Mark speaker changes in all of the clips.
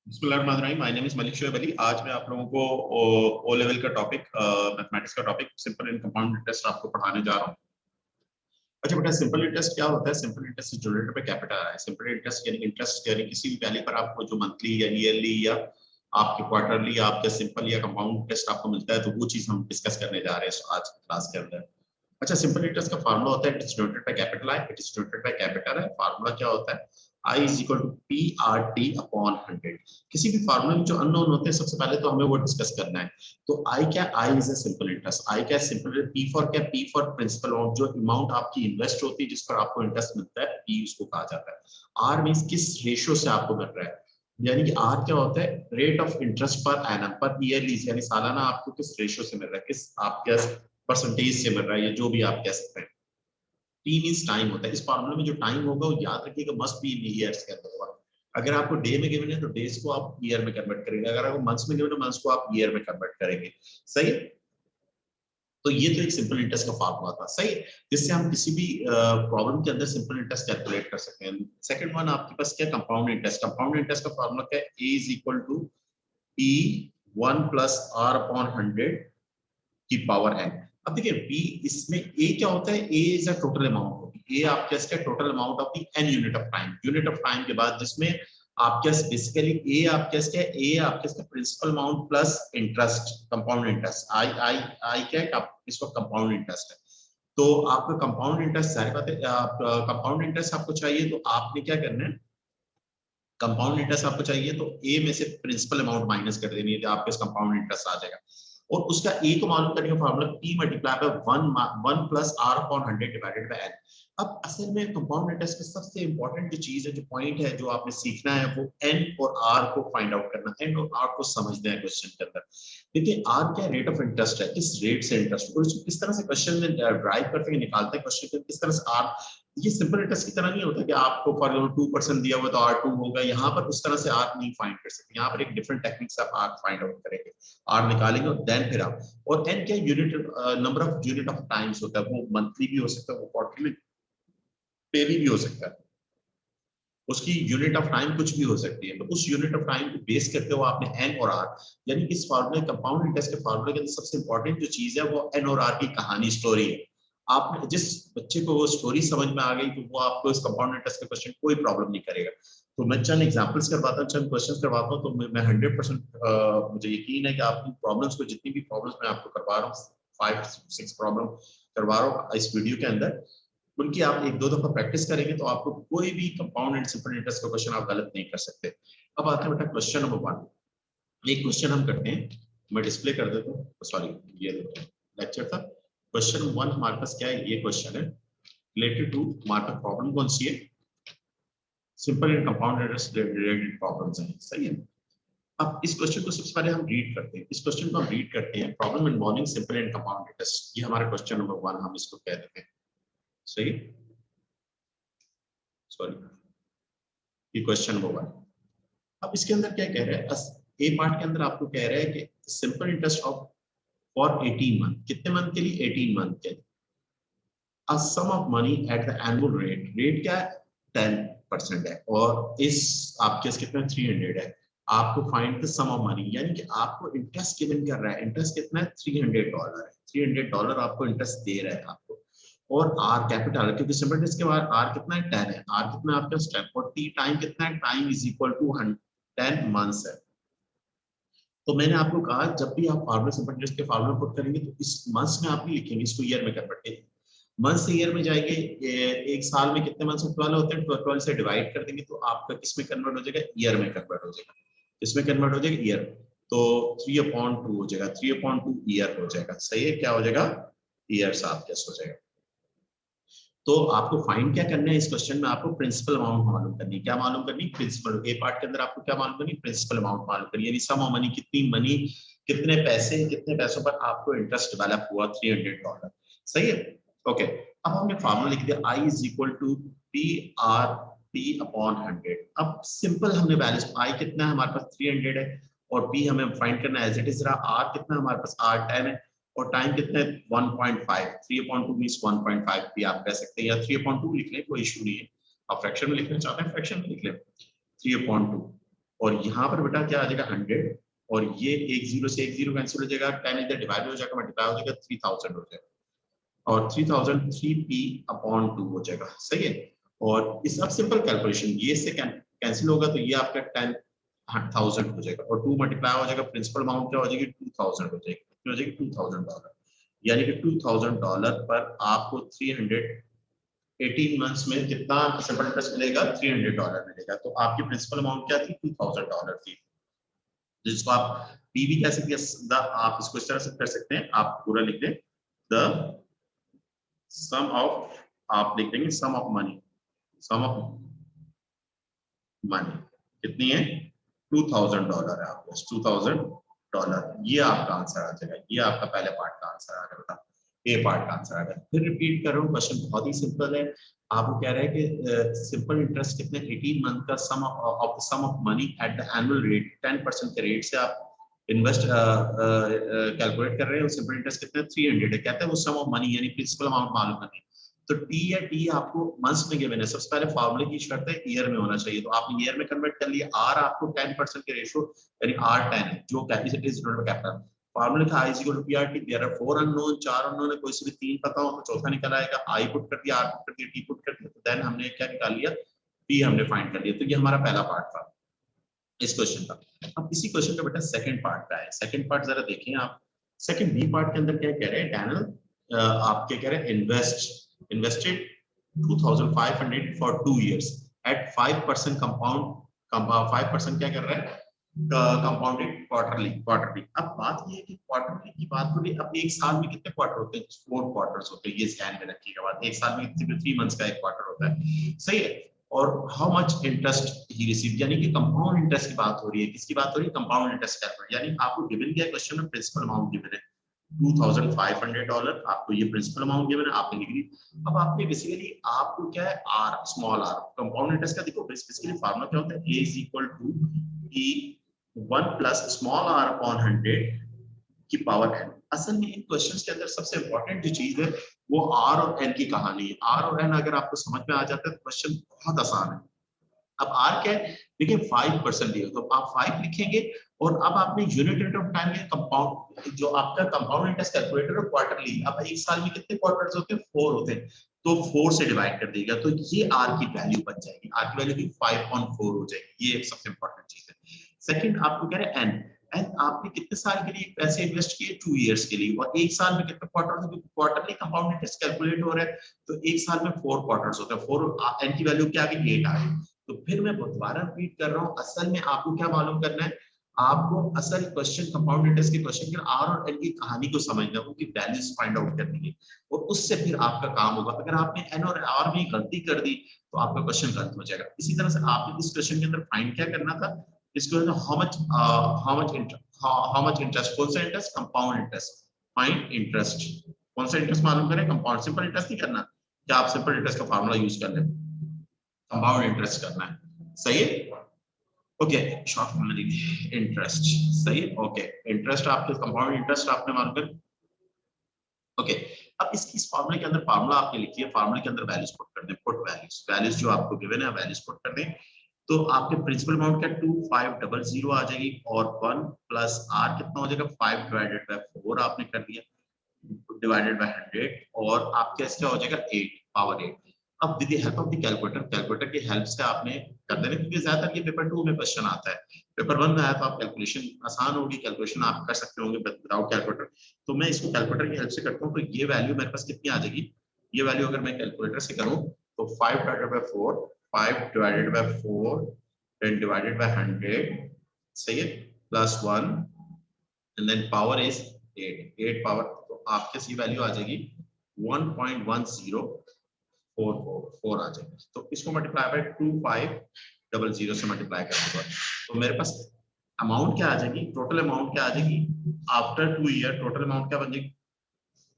Speaker 1: बिस्मिल्लाहिर्रहमानिर्रहीम। My name is Malik Shoaib Ali. आज मैं आप लोगों को ओ लेवल का टॉपिक मैथमेटिक्स का topic simple and compound interest आपको पढ़ाने जा रहा हूँ। अच्छा बेटा, सिंपल इंटरेस्ट क्या होता है? सिंपल इंटरेस्ट डिनोमिनेटर पे कैपिटल है। सिंपल इंटरेस्ट यानी इंटरेस्ट यानी किसी भी वैल्यू पर आपको जो मंथली या ईयरली या आपके क्वार्टरली आपका सिंपल या कंपाउंड इंटरेस्ट आपको मिलता है, तो वो चीज हम डिस्कस करने जा रहे हैं आज क्लास के अंदर। अच्छा, सिंपल इंटरेस्ट का फार्मूला होता है डिनोमिनेटर पे कैपिटल आई, डिनोमिनेटर पे कैपिटल है। फार्मूला क्या होता है? I is equal to P R T upon 100। किसी भी फार्मूले में जो अननोन होते हैं सबसे पहले तो हमें वो डिस्कस करना है। तो आई क्या? I is a simple interest. आई क्या? सिंपल। पी फॉर क्या? पी फॉर प्रिंसिपल अमाउंट, जो अमाउंट आपकी इन्वेस्ट होती है जिस पर आपको इंटरेस्ट मिलता है, पी उसको कहा जाता है। आर मींस किस रेशियो से आपको मिल रहा है, यानी कि आर क्या होता है? Rate of interest per annum पर ईयरली, यानी सालाना आपको किस रेशियो से मिल रहा है, किस आपके परसेंटेज से मिल रहा है, या जो भी आप कह सकते हैं। टी मींस टाइम होता है। इस फॉर्मूले में जो टाइम होगा वो याद रखिएगा मस्ट बी इन ईयर्स के अंदर होगा। अगर आपको डे में गिवन है तो डेज को आप ईयर में कन्वर्ट करेंगे, अगर आपको मंथ्स में गिवन है मंथ्स को आप ईयर में कन्वर्ट करेंगे। सही है? तो ये तो एक सिंपल इंटरेस्ट का फार्मूला था। सही है? जिससे हम किसी भी प्रॉब्लम के अंदर सिंपल इंटरेस्ट कैलकुलेट कर सकते हैं। सेकंड वन आपके पास क्या? Compound interest. कंपाउंड इंटरेस्ट का फार्मूला क्या है? A is equal to P 1 plus R upon 100 की पावर एन। अब देखिए बी, इसमें ए क्या होता है? A is a total amount होगी। ए आपके इसका total amount of the N unit of time, unit of time के बाद जिसमें आपके बेसिकली ए आपके इसका ए आपके इसका principal amount plus interest, compound interest. I I I क्या है? इसको कंपाउंड इंटरेस्ट है। तो आपका कंपाउंड इंटरेस्ट, सारी बातें कंपाउंड इंटरेस्ट आपको चाहिए तो आपने क्या करना है? कंपाउंड इंटरेस्ट आपको चाहिए तो ए में से प्रिंसिपल अमाउंट माइनस कर देनी है तो आपके कंपाउंड इंटरेस्ट आ जाएगा। और उसका ए को मालूम करने का formula P multiply by 1 plus R upon 100 divided by N. अब असल में कंपाउंड इंटरेस्ट में सबसे इंपॉर्टेंट जो चीज है, जो पॉइंट है, जो आपने सीखना है, वो एन और आर को फाइंड आउट करना। एन और आर को समझना है क्वेश्चन के अंदर। देखिए आर क्या? रेट ऑफ इंटरेस्ट है, किस रेट से इंटरेस्ट, और इसको किस तरह से क्वेश्चन में ड्राइव करते हैं, निकालते हैं क्वेश्चन किस तरह से आर। ये सिंपल इंटरेस्ट की तरह नहीं होता कि आपको फॉर एग्जाम्पल 2% दिया हुआ तो R2 होगा। यहाँ पर उस तरह से R नहीं फाइंड कर सकते। यहाँ पर एक डिफरेंट टेक्निक से आप R फाइंड आउट करेंगे, R निकालेंगे और देन फिर आप। और N क्या? Unit, number of unit of times होता है। वो मंथली भी हो सकता है, वो क्वार्टरली डेली भी हो सकता है। उसकी यूनिट ऑफ टाइम कुछ भी हो सकती है। तो उस यूनिट ऑफ टाइम को बेस करते हुए आपने एन और आर, यानी इस फार्मूले कंपाउंड इंटरेस्ट के फार्मूले के अंदर सबसे इंपॉर्टेंट जो चीज है वो एन और आर की कहानी, स्टोरी है। आपने जिस बच्चे को वो स्टोरी समझ में आ गई तो वो आपको इस कंपाउंड इंटरेस्ट के क्वेश्चन कोई प्रॉब्लम नहीं करेगा। तो मैं चंद एग्जांपल्स करवाता हूँ, चंद क्वेश्चंस करवाता हूँ, तो मैं 100% मुझे यकीन है कि आपकी प्रॉब्लम्स को, जितनी भी प्रॉब्लम्स मैं आपको करवा रहा हूँ, 5-6 प्रॉब्लम करवा रहा हूँ इस वीडियो के अंदर, उनकी आप एक दो दफा प्रैक्टिस करेंगे तो आपको कोई भी कंपाउंड एंड सिंपल इंटरेस्ट का क्वेश्चन आप गलत नहीं कर सकते। अब आते हैं बेटा क्वेश्चन नंबर 1। एक क्वेश्चन हम करते हैं, मैं डिस्प्ले कर देता हूँ, सॉरी ये लेक्चर था। क्वेश्चन 1 हमारे पास क्या है? ये क्वेश्चन है रिलेटेड टू, हमारे पास प्रॉब्लम कौन सी है? Simple and compound interest related problems हैं। सही है? अब इस क्वेश्चन को सबसे पहले हम रीड करते हैं। इस क्वेश्चन को हम रीड करते हैं, problem involving simple and compound interest. ये हमारा क्वेश्चन नंबर 1 हम इसको कह देते हैं। सही, सॉरी, ये क्वेश्चन नंबर 1। अब इसके अंदर क्या कह रहा है? ए पार्ट के अंदर आपको कह रहा है कि simple interest of for 18 month, कितने मंथ के लिए? 18 मंथ के लिए। A sum of money at the annual rate, rate क्या है? 10% है, और इस आपके कितना? 300 है। आपको find the sum of money, यानी कि आपको इंटरेस्ट गिवन कर रहा है। इंटरेस्ट कितना है? $300 है। $300 आपको इंटरेस्ट दे रहा है आपको। और आर कैपिटल, क्योंकि सिंपल इंटरेस्ट के बाद आर कितना है? 10 है। आर कितना है आपका? 10। और टी टाइम कितना है? Time is equal to 10 months है। तो मैंने आपको कहा जब भी आप फार्मूला सिंपल इंटरेस्ट के फार्मूला पुट करेंगे तो इस मंथ्स में आप नहीं लिखेंगे, इसको ईयर में कन्वर्ट करेंगे। मंथ से ईयर में जाएंगे, एक साल में कितने मंथ्स 12 होते हैं, 12 से डिवाइड कर देंगे तो आपका किस में कन्वर्ट हो जाएगा? ईयर में कन्वर्ट हो जाएगा। किसमें कन्वर्ट हो जाएगा? ईयर। तो 3/2 हो जाएगा, 3/2 ईयर हो जाएगा। सही है? क्या हो जाएगा? ईयर्स आपके हो जाएगा। तो आपको फाइंड क्या करना है इस क्वेश्चन में? आपको प्रिंसिपल अमाउंट मालूम करनी है। क्या मालूम करनी? प्रिंसिपल। ए पार्ट के अंदर आपको क्या मालूम करनी? प्रिंसिपल अमाउंट मालूम करनी है, यानी सम ऑफ मनी, कितनी मनी, कितने पैसे, कितने पैसों पर आपको इंटरेस्ट डेवलप हुआ? $300। सही है? ओके। अब हमने फार्मूला लिख दिया, I is equal to P R T upon 100। अब सिंपल हमने वैल्यूज, आई कितना है हमारे पास? 300 है, और पी हमें फाइंड करना है एज इट इज रहा। आर कितना हमारे पास? आर 10 है, और टाइम कितना है? 1.5। 3/2 मींस 1.5 भी आप कह सकते हैं, या 3/2 लिख लें, कोई इशू नहीं है। आप फ्रैक्शन में लिखना चाहते हैं फ्रैक्शन में लिख लें 3/2। और यहाँ पर बेटा क्या आ जाएगा 100, और ये एक जीरो से एक जीरो कैंसिल हो जाएगा, 10 इधर डिवाइड हो जाएगा, मल्टीप्लाई हो जाएगा, 3000 हो जाएगा, और 3000 3p/2 हो जाएगा, सही है। और इस अब सिंपल कैलकुलेशन, ये से कैंसिल होगा तो ये आपका 10,000 हो जाएगा, और 2 मल्टीप्लाई हो जाएगा, प्रिंसिपल अमाउंट क्या हो जाएगी 2000 हो जाएगी, कितनी हो जाएगी $2000, यानी कि $2000 पर आपको 318 मंथ्स में कितना सिंपल इंटरेस्ट मिलेगा, $300 मिलेगा। तो आपकी प्रिंसिपल अमाउंट क्या थी, $2000 थी, जिसको आप पी भी कह सकते हैं, आप इसको इस तरह से कर सकते हैं, आप पूरा लिख दें द सम ऑफ, आप लिख देंगे sum of money, sum of money कितनी है, $2000 है आपको, $2000, ये आपका आंसर आ जाएगा, ये आपका पहले पार्ट का आंसर आ जाएगा, ए पार्ट का आंसर आ गया। फिर रिपीट कर रहा हूँ, क्वेश्चन बहुत ही सिंपल है, आपको कह रहा है कि सिंपल इंटरेस्ट कितने, 18 मंथ का sum of money at the annual rate, 10% के रेट से आप इन्वेस्ट कैलकुलेट कर रहे हैं, सिंपल इंटरेस्ट कितने 300 है, कहते हैं वो सम ऑफ मनी यानी प्रिंसिपल अमाउंट मालूम करनी है। तो टी या टी आपको मंथ्स में गिवन है, सबसे पहले फार्मूले की शर्त है ईयर में होना चाहिए, तो आपने ईयर में कन्वर्ट कर लिया, आर आपको 10% के रेशो यानी R10 है, जो capacity is denoted by capital, फार्मूले था I equal to PRT, there are 4 unknown, 4 unknown है, कोई से भी 3 पता हो तो चौथा निकल आएगा, I पुट कर दिया, R पुट कर दिया, T पुट कर दिया, तो देन हमने क्या निकाल लिया, P हमने फाइंड कर लिया। तो ये हमारा पहला पार्ट था इस क्वेश्चन का। अब इसी क्वेश्चन का बेटा सेकंड पार्ट का है, सेकंड पार्ट जरा देखिए आप, सेकंड बी पार्ट के अंदर क्या कह रहे हैं, डैनियल आप क्या कह रहे हैं, invested 2500 for 2 years at 5% compound, 5% क्या कर रहा है, कंपाउंडेड क्वार्टरली। अब बात ये है कि क्वार्टरली की बात हो रही है, अब एक साल में कितने क्वार्टर होते हैं, 4 क्वार्टर्स होते हैं, ये ध्यान में रखिएगा बात, एक साल में 3 मंथ्स का एक क्वार्टर होता है, सही है। और how much interest he receive, यानी कि कंपाउंड इंटरेस्ट की बात हो रही है, किसकी बात हो रही है, कंपाउंड इंटरेस्ट कैलकुलेट, यानी आपको गिवन गया क्वेश्चन में प्रिंसिपल अमाउंट गिवन है $2500, आपको ये प्रिंसिपल अमाउंट गिवन है, आपने लिख ली। अब आपने बेसिकली आपको क्या है, R small R compound interest का देखो, बेसिकली फार्मूला क्या होता है, A is equal to E 1 plus small are upon 100 की पावर n। असल में इन क्वेश्चंस के अंदर सबसे इंपॉर्टेंट जो चीज है वो आर और एन की कहानी है, आर और एन अगर आपको समझ में आ जाता है तो क्वेश्चन बहुत आसान है। अब आर क्या है, देखिए 5% दिया, तो आप 5 लिखेंगे, और अब आपने यूनिट रेट ऑफ टाइम में कंपाउंड, जो आपका कंपाउंड इंटरेस्ट कैलकुलेटर है क्वार्टरली, अब एक साल में कितने क्वार्टर्स होते हैं, 4 होते हैं, तो 4 से डिवाइड कर देगा, तो ये आर की वैल्यू बन जाएगी, आर की वैल्यू 5.4 हो जाएगी, ये एक सबसे इंपॉर्टेंट चीज है। सेकंड आपको कह रहे हैं एन, एन आपने कितने साल के लिए पैसे इन्वेस्ट किए, 2 इयर्स के लिए, और एक साल में कितने क्वार्टर होते हैं, क्वार्टरली कंपाउंड इंटरेस्ट कैलकुलेट हो रहा है, तो एक साल में 4 क्वार्टर्स होते हैं, 4 एन की वैल्यू क्या आ गई, 8 आ गई। तो फिर मैं दोबारा रिपीट कर रहा हूं, असल में आपको क्या मालूम करना है, आपको असल क्वेश्चन कंपाउंड इंटरेस्ट के क्वेश्चन के आर और एन की कहानी को समझना, उनकी वैल्यूज फाइंड आउट करनी है, और उससे फिर आपका काम होगा। अगर आपने एन और आर में गलती कर दी तो आपका क्वेश्चन गलत हो जाएगा। इसी तरह से आपने इस क्वेश्चन के अंदर फाइंड क्या करना था, इसको हाउ मच इंटरेस्ट, कौन सा interest, compound interest, find interest, कौन सा इंटरेस्ट मालूम करें, कंपाउंड, सिंपल इंटरेस्ट नहीं करना, क्या आप सिंपल इंटरेस्ट का फार्मूला यूज कर लें, कंपाउंड इंटरेस्ट करना है, सही है। ओके, शॉर्ट फॉर्म में लिखिए इंटरेस्ट, सही है। ओके, इंटरेस्ट आपके कंपाउंड इंटरेस्ट आपने मालूम कर, ओके। अब इसकी इस फार्मूले के अंदर फार्मूला आपने लिखी है, फार्मूले के अंदर वैल्यूज पुट कर दें, पुट वैल्यूज, वैल्यूज जो आपको गिवन है वैल्यूज पुट कर दें, तो आपके प्रिंसिपल अमाउंट क्या 2500 आ जाएगी, और 1 प्लस आर कितना हो जाएगा, 5 डिवाइडेड बाय 4 आपने कर दिया, डिवाइडेड बाय 100, और आपके क्या हो जाएगा 8 पावर 8। अब with the help of the calculator, calculator की हेल्प से आपने कर देना, क्योंकि ज्यादातर ये पेपर 2 में क्वेश्चन आता है, पेपर 1 में आया तो आप कैलकुलेशन आसान होगी, कैलकुलेशन आप कर सकते होंगे विदाउट कैलकुलेटर। तो मैं इसको कैलकुलेटर की हेल्प से करता हूँ, तो ये वैल्यू मेरे पास कितनी आ जाएगी, ये वैल्यू अगर मैं कैलकुलेटर से करूँ तो 5 divided by 4, 5 divided by 4 10 divided by 100, सही है, plus 1 and then power is 8 power, तो आपके सी वैल्यू आ जाएगी 1.1044 आ जाएगी। तो इसको मल्टीप्लाई बाय 2500 से मल्टीप्लाई कर दूंगा, तो मेरे पास अमाउंट क्या आ जाएगी, टोटल अमाउंट क्या आ जाएगी आफ्टर 2 ईयर, टोटल अमाउंट क्या बन जाएगी,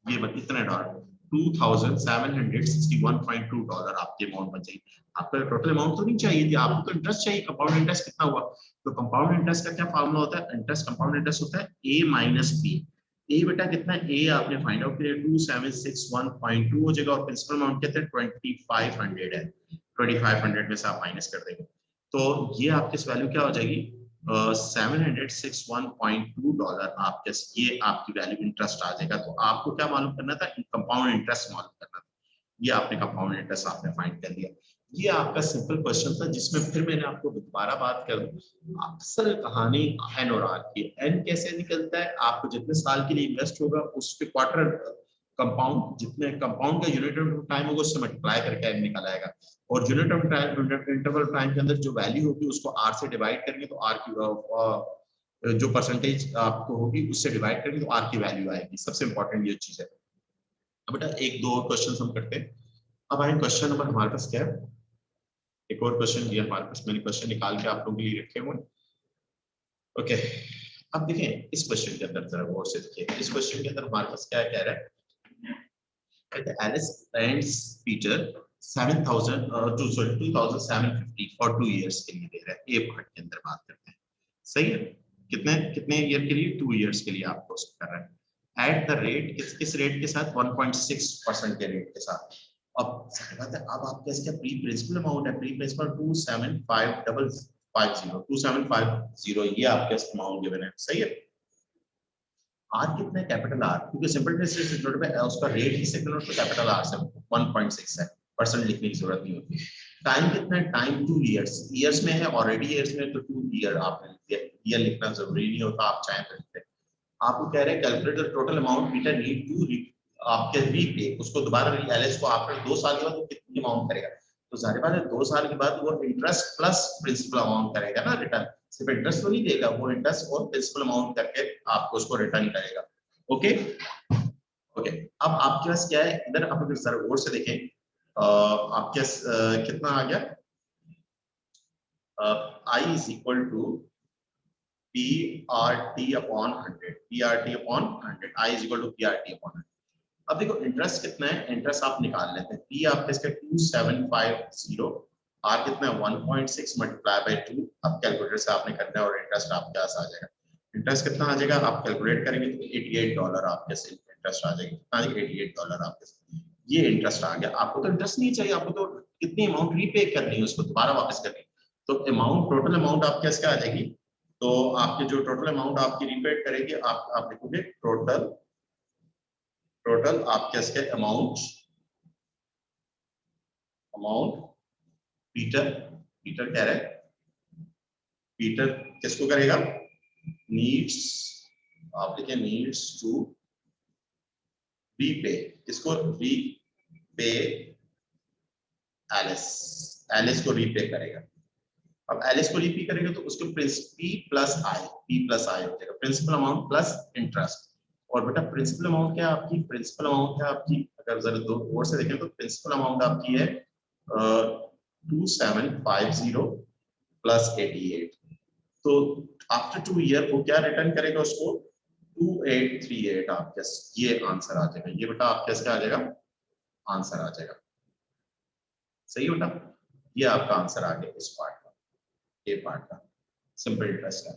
Speaker 1: ये इतने डॉलर, $2761.2 आपकी अमाउंट बन जाएगी। आपका टोटल अमाउंट तो नहीं चाहिए थी, आपको तो इंटरेस्ट चाहिए, कंपाउंड इंटरेस्ट कितना हुआ, तो कंपाउंड इंटरेस्ट का क्या फार्मूला होता है, इंटरेस्ट कंपाउंड इंटरेस्ट होता है a माइनस बी। ए बेटा कितना है, ए आपने फाइंड आउट किया 2761.2 हो जाएगा, और प्रिंसिपल अमाउंट कितना है 2500 है, 2500 में से आप माइनस कर देंगे, तो ये आपके वैल्यू क्या हो जाएगी, $706.2 आपके, ये आपकी वैल्यू इंटरेस्ट आ जाएगा। तो आपको क्या मालूम करना था, कंपाउंड इंटरेस्ट मालूम करना था। ये आपने कंपाउंड इंटरेस्ट आपने फाइंड कर लिया। ये आपका सिंपल क्वेश्चन था, जिसमें फिर मैंने आपको दोबारा बात कर दूं, अक्सर कहानी एन और आर की। एन कैसे निकलता है, आपको जितने साल के लिए इन्वेस्ट होगा उसके क्वार्टर कंपाउंड, जितने कंपाउंड का यूनिट ऑफ टाइम होगा उससे मल्टीप्लाई करके एन निकल आएगा। और unit of time, interval time के अंदर जो वैल्यू होगी उसको आर से डिवाइड करेंगे तो आर की जो परसेंटेज आपको होगी उससे डिवाइड करेंगे तो आर की वैल्यू आएगी। सबसे इंपॉर्टेंट ये चीज है। अब बेटा एक दो और क्वेश्चन हम करते हैं। अब आए क्वेश्चन नंबर हमारे पास क्या है, एक और क्वेश्चन ये हमारे पास, मैंने क्वेश्चन निकाल के आप लोगों के लिए रखे हुए। ओके, अब देखें इस क्वेश्चन के अंदर जरा गौर से देखिए। इस क्वेश्चन के अंदर हमारे पास क्या कह रहा है, Alice lends Peter 2,750 for 2 years के लिए दे रहा है। ए पार्ट के अंदर बात करते हैं, सही है। कितने कितने ईयर के लिए, 2 इयर्स के लिए आपको उसको कर रहा है। एट द रेट, किस रेट के साथ, 1.6% के रेट के साथ। अब बात है, अब आपके पास क्या प्री प्रिंसिपल अमाउंट है, प्री प्रिंसिपल 27550, ये आपके अमाउंट गिवन है, सही है। आर कितना है, कैपिटल आर, क्योंकि सिंपल इंटरेस्ट रेट नोट में उसका रेट किससे डिनोट तो कैपिटल आर से 1.6 है, परसेंट लिखने की जरूरत नहीं होती। टाइम कितना है, टाइम 2 इयर्स, इयर्स में है ऑलरेडी, इयर्स में तो 2 ईयर आपने लिख दिया, ईयर लिखना जरूरी नहीं होता, आप चाहें तो लिखते। आपको कह रहे हैं calculate the total amount Peter need to आपके रीपे, उसको दोबारा एलएस को आफ्टर 2 साल के बाद वो कितनी अमाउंट करेगा। तो जाहिर बात है 2 साल के बाद वो इंटरेस्ट प्लस प्रिंसिपल अमाउंट करेगा ना रिटर्न, सिर्फ इंटरेस्ट तो नहीं देगा, वो इंटरेस्ट और प्रिंसिपल अमाउंट करके आपको उसको रिटर्न करेगा। ओके ओके, अब आपके पास क्या है इधर, आप अगर जरा गौर से देखें, आपके कितना आ गया, I is equal to PRT upon 100, PRT upon 100, I is equal to PRT upon 100। अब देखो इंटरेस्ट कितना है, इंटरेस्ट आप निकाल लेते हैं। P आपके इसका 2750, R कितना है 1.6 मल्टीप्लाई बाय 2। अब कैलकुलेटर से आपने करना है और इंटरेस्ट आपके पास आ जाएगा। इंटरेस्ट कितना आ जाएगा, आप कैलकुलेट करेंगे तो $88 आपके से इंटरेस्ट आ जाएगी। कितना $88 आपके से, ये इंटरेस्ट आ गया। आपको तो इंटरेस्ट नहीं चाहिए, आपको तो कितनी अमाउंट रीपे करनी है, उसको दोबारा वापस करनी है। तो अमाउंट, टोटल अमाउंट आपके इसका आ जाएगी। तो आपके जो टोटल अमाउंट आपकी रीपेड करेगी, आप लिखोगे टोटल, टोटल आपके इसके अमाउंट, अमाउंट पीटर, पीटर कह रहे हैं, पीटर किसको करेगा, नीड्स, आप लिखे नीड्स टू रीपे, किसको, रीपे एलिस, एलिस को रीपे करेगा। अब एलिस को रीपे करेगा तो उसको पी प्लस आई, पी प्लस आई हो जाएगा, प्रिंसिपल अमाउंट प्लस इंटरेस्ट। और बेटा प्रिंसिपल अमाउंट क्या आपकी, प्रिंसिपल अमाउंट क्या आपकी, अगर जरा दो और से देखें तो प्रिंसिपल अमाउंट आपकी है 2750 प्लस 88। तो आफ्टर 2 ईयर वो क्या रिटर्न करेगा उसको, 2838 आपके, ये आंसर आ जाएगा। ये बेटा आपके क्या आ जाएगा, आंसर आ जाएगा, सही बेटा। ये आपका आंसर आ गया इस पार्ट का, ये पार्ट का सिंपल इंटरेस्ट है।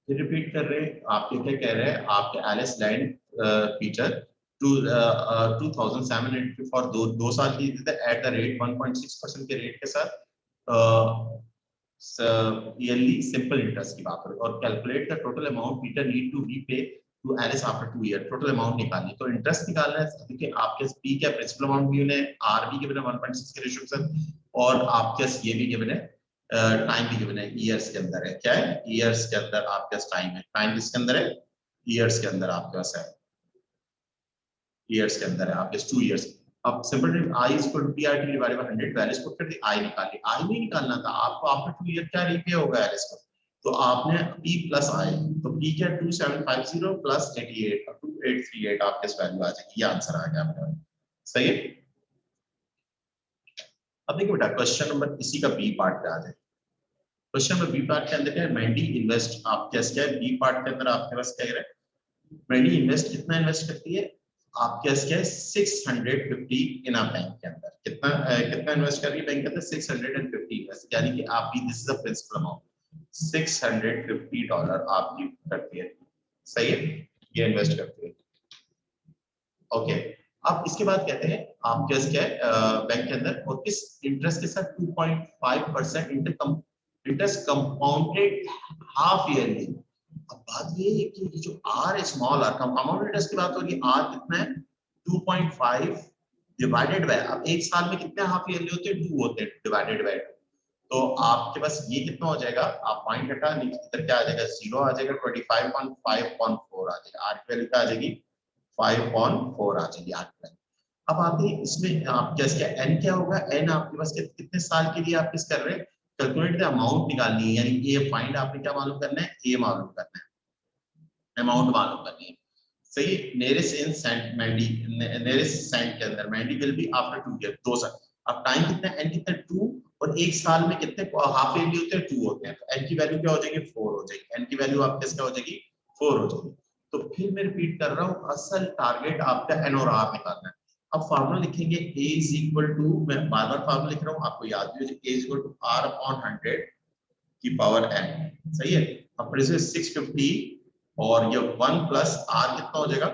Speaker 1: फिर रिपीट कर रहे हैं, आपके क्या कह रहे हैं, आपके एलिस लैंड पीटर 2700 फॉर 2 साल की एट द रेट 1.6% के रेट के साथ ईयरली सिंपल इंटरेस्ट की बात करें। और calculate the total amount Peter need to repay to Alice after 2 year, total amount निकालनी। तो इंटरेस्ट निकालना है, देखिए आपके पी क्या प्रिंसिपल अमाउंट भी गिवन है, आर भी गिवन है 1.6 के रेशियो के साथ, और आपके ये भी गिवन है, टाइम भी गिवन है, ईयर्स के अंदर है। क्या है, ईयर्स के अंदर आपके पास टाइम है, टाइम किसके अंदर है, ईयर्स के अंदर आपके पास है, ईयर्स के अंदर है आपके 2 इयर्स। अब simple I is equal to PRT divided by 100, values put कर दी, आई निकाली। आई नहीं निकालना था आपको, आफ्टर 2 ईयर क्या रीपे होगा एलिस का, तो आपने p प्लस आई, तो p क्या 2750 प्लस 88, 2838 आपके इस वैल्यू आ जाएगी। ये आंसर आ गया आपका, सही है। अब देखिए बेटा क्वेश्चन नंबर इसी का बी पार्ट पे आ जाए। क्वेश्चन नंबर बी पार्ट के अंदर क्या है, मैंडी इन्वेस्ट, आप क्या है बी पार्ट के अंदर आपके पास क्या है, मैंडी इन्वेस्ट कितना इन्वेस्ट करती है, आपके पास क्या है 650 इन आ बैंक के अंदर, कितना इन्वेस्ट कर रही है बैंक के अंदर, 650 इन्वेस्ट, यानी कि आपकी this is the principal amount, $650 आपकी करती है, सही है, ये इन्वेस्ट करती है। ओके, अब इसके बाद कहते हैं आपके पास क्या है बैंक के अंदर, और किस इंटरेस्ट के साथ 2.5% interest interest compounded half yearly. अब बात ये है कि जो आर है स्मॉल आर, कंपाउंड इंटरेस्ट की बात हो रही है, आर कितना है 2.5 डिवाइडेड बाय, अब एक साल में कितने हाफ ईयरली होते हैं 2 होते हैं डिवाइडेड बाय, तो आपके पास ये कितना हो जाएगा, आप पॉइंट हटा नीचे इधर क्या आ जाएगा 0 आ जाएगा, 25.5.4 आ जाएगा, आर की वैल्यू क्या आ जाएगी 5.4 आ जाएगी आर की वैल्यू। अब आते हैं इसमें आप क्या एन क्या होगा, एन आपके पास कितने साल के लिए आप किस कर रहे हैं, कैलकुलेट द अमाउंट निकालनी है, यानी ये फाइंड आपने क्या मालूम करना है, ए मालूम करना है, अमाउंट मालूम करनी है। सही, नेरेस्ट इन सेंट मैंडी, नेरेस्ट सेंट के अंदर Mandy will be after 2 year, 2 साल। अब टाइम कितना, एन कितना 2, और एक साल में कितने हाफ ईयरली होते हैं 2 होते हैं, तो एन की वैल्यू क्या हो जाएगी 4 हो जाएगी, एन की वैल्यू आपके क्या हो जाएगी 4 हो जाएगी। तो फिर मैं रिपीट कर रहा हूँ, असल टारगेट आपका एन और आर निकालना है। अब फार्मूला लिखेंगे a इज इक्वल टू, मैं बार बार फार्मूला लिख रहा हूँ आपको याद भी हो जाए, a is equal to r upon 100 की पावर n, सही है। अब फिर से 650 और ये 1 प्लस r कितना हो जाएगा